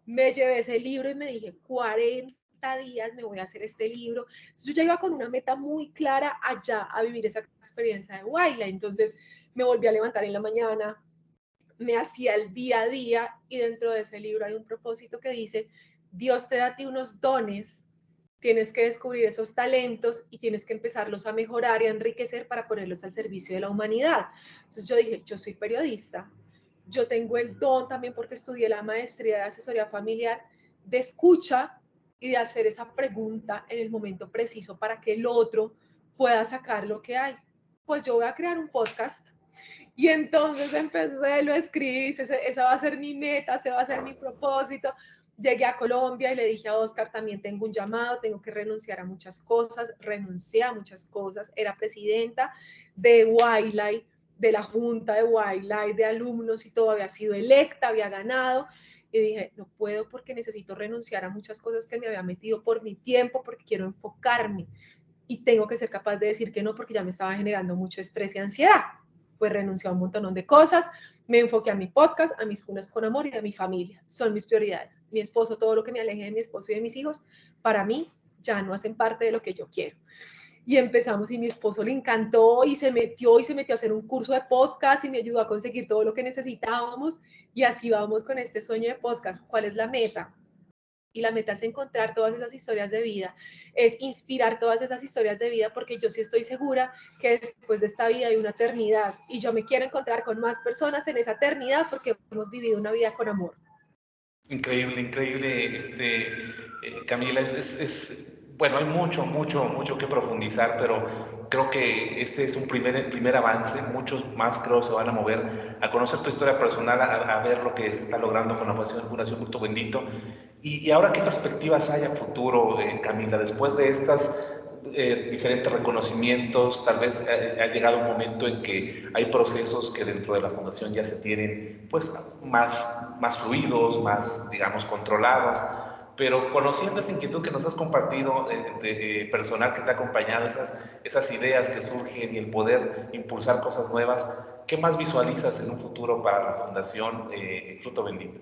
Me llevé ese libro y me dije, 40 días me voy a hacer este libro. Entonces, yo ya iba con una meta muy clara allá a vivir esa experiencia de Wildlife. Entonces me volví a levantar en la mañana, me hacía el día a día, y dentro de ese libro hay un propósito que dice, Dios te da a ti unos dones, tienes que descubrir esos talentos y tienes que empezarlos a mejorar y a enriquecer para ponerlos al servicio de la humanidad. Entonces yo dije, yo soy periodista, yo tengo el don también porque estudié la maestría de asesoría familiar, de escucha y de hacer esa pregunta en el momento preciso para que el otro pueda sacar lo que hay. Pues yo voy a crear un podcast. Y entonces empecé, lo escribí, esa va a ser mi meta, ese va a ser mi propósito. Llegué a Colombia y le dije a Oscar, también tengo un llamado, tengo que renunciar a muchas cosas. Renuncié a muchas cosas. Era presidenta de Wildlife, de la junta de Wildlife, de alumnos y todo, había sido electa, había ganado. Y dije, no puedo porque necesito renunciar a muchas cosas que me había metido por mi tiempo, porque quiero enfocarme. Y tengo que ser capaz de decir que no porque ya me estaba generando mucho estrés y ansiedad. Pues renuncié a un montón de cosas, me enfoqué a mi podcast, a mis cunas con amor y a mi familia. Son mis prioridades. Mi esposo, todo lo que me aleje de mi esposo y de mis hijos, para mí ya no hacen parte de lo que yo quiero. Y empezamos y mi esposo le encantó y se metió a hacer un curso de podcast y me ayudó a conseguir todo lo que necesitábamos, y así vamos con este sueño de podcast. ¿Cuál es la meta? Y la meta es encontrar todas esas historias de vida, es inspirar todas esas historias de vida, porque yo sí estoy segura que después de esta vida hay una eternidad y yo me quiero encontrar con más personas en esa eternidad porque hemos vivido una vida con amor. Increíble, increíble, Camila. Bueno, hay mucho, mucho, mucho que profundizar, pero creo que este es un primer avance. Muchos más creo se van a mover a conocer tu historia personal, a ver lo que se está logrando con la Fundación Fruto Bendito. Y ahora, ¿qué perspectivas hay a futuro, Camila? Después de estas diferentes reconocimientos, tal vez ha llegado un momento en que hay procesos que dentro de la fundación ya se tienen pues más fluidos, más, digamos, controlados, pero conociendo esa inquietud que nos has compartido, personal que te ha acompañado, esas ideas que surgen y el poder impulsar cosas nuevas, ¿qué más visualizas en un futuro para la Fundación Fruto Bendito?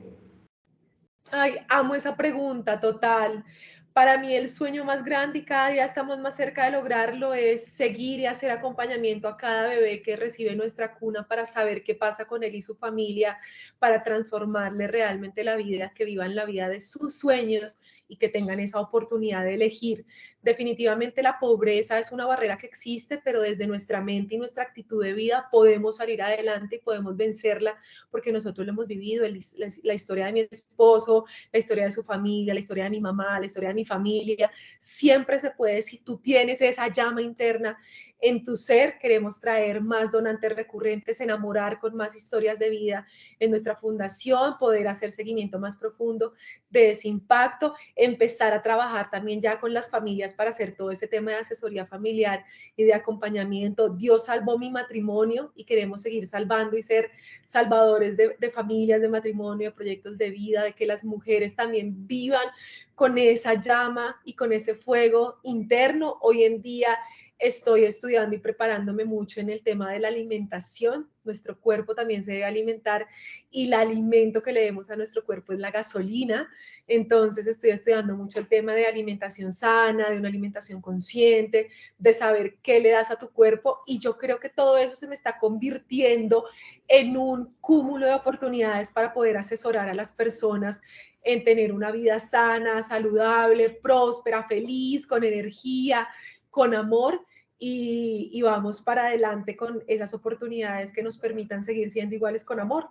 Ay, amo esa pregunta, total. Para mí el sueño más grande y cada día estamos más cerca de lograrlo es seguir y hacer acompañamiento a cada bebé que recibe nuestra cuna para saber qué pasa con él y su familia, para transformarle realmente la vida, que vivan la vida de sus sueños y que tengan esa oportunidad de elegir. Definitivamente la pobreza es una barrera que existe, pero desde nuestra mente y nuestra actitud de vida podemos salir adelante y podemos vencerla porque nosotros lo hemos vivido, la historia de mi esposo, la historia de su familia, la historia de mi mamá, la historia de mi familia, siempre se puede si tú tienes esa llama interna en tu ser. Queremos traer más donantes recurrentes, enamorar con más historias de vida en nuestra fundación, poder hacer seguimiento más profundo de ese impacto, empezar a trabajar también ya con las familias para hacer todo ese tema de asesoría familiar y de acompañamiento. Dios salvó mi matrimonio y queremos seguir salvando y ser salvadores de familias, de matrimonio, de proyectos de vida, de que las mujeres también vivan con esa llama y con ese fuego interno. Hoy en día estoy estudiando y preparándome mucho en el tema de la alimentación. Nuestro cuerpo también se debe alimentar y el alimento que le demos a nuestro cuerpo es la gasolina. Entonces estoy estudiando mucho el tema de alimentación sana, de una alimentación consciente, de saber qué le das a tu cuerpo, y yo creo que todo eso se me está convirtiendo en un cúmulo de oportunidades para poder asesorar a las personas en tener una vida sana, saludable, próspera, feliz, con energía, con amor, y vamos para adelante con esas oportunidades que nos permitan seguir siendo iguales con amor.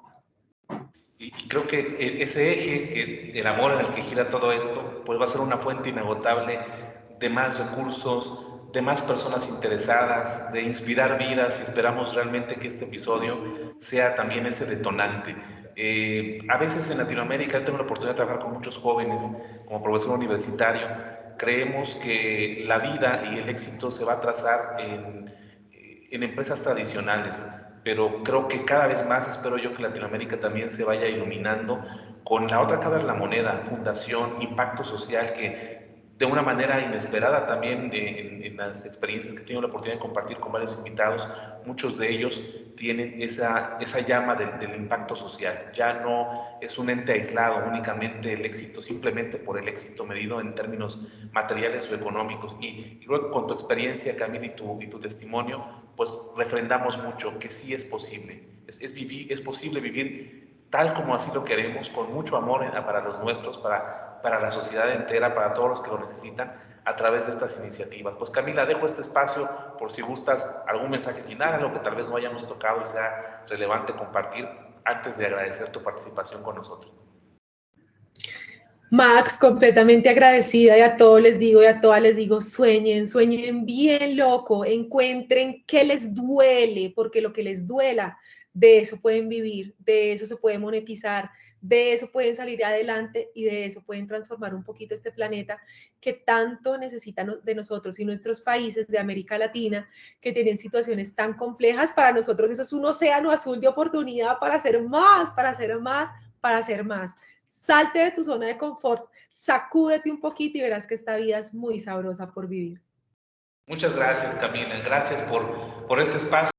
Y creo que ese eje, que es el amor en el que gira todo esto, pues va a ser una fuente inagotable de más recursos, de más personas interesadas, de inspirar vidas, y esperamos realmente que este episodio sea también ese detonante. A veces en Latinoamérica, yo tengo la oportunidad de trabajar con muchos jóvenes como profesor universitario, creemos que la vida y el éxito se va a trazar en empresas tradicionales, pero creo que cada vez más espero yo que Latinoamérica también se vaya iluminando con la otra cara de la moneda, fundación, impacto social, que de una manera inesperada también en las experiencias que he tenido la oportunidad de compartir con varios invitados, muchos de ellos tienen esa llama del impacto social. Ya no es un ente aislado, únicamente el éxito, simplemente por el éxito medido en términos materiales o económicos. Y luego con tu experiencia, Camila, y tu testimonio, pues refrendamos mucho que sí es posible. Es posible vivir tal como así lo queremos, con mucho amor para los nuestros, para la sociedad entera, para todos los que lo necesitan, a través de estas iniciativas. Pues Camila, dejo este espacio por si gustas algún mensaje final, algo que tal vez no hayamos tocado y sea relevante compartir, antes de agradecer tu participación con nosotros. Max, completamente agradecida, y a todos les digo y a todas les digo, sueñen, sueñen bien loco, encuentren qué les duele, porque lo que les duela, de eso pueden vivir, de eso se puede monetizar, de eso pueden salir adelante y de eso pueden transformar un poquito este planeta que tanto necesitan de nosotros, y nuestros países de América Latina que tienen situaciones tan complejas. Para nosotros eso es un océano azul de oportunidad para hacer más, para hacer más, para hacer más. Salte de tu zona de confort, sacúdete un poquito y verás que esta vida es muy sabrosa por vivir. Muchas gracias, Camila. Gracias por este espacio.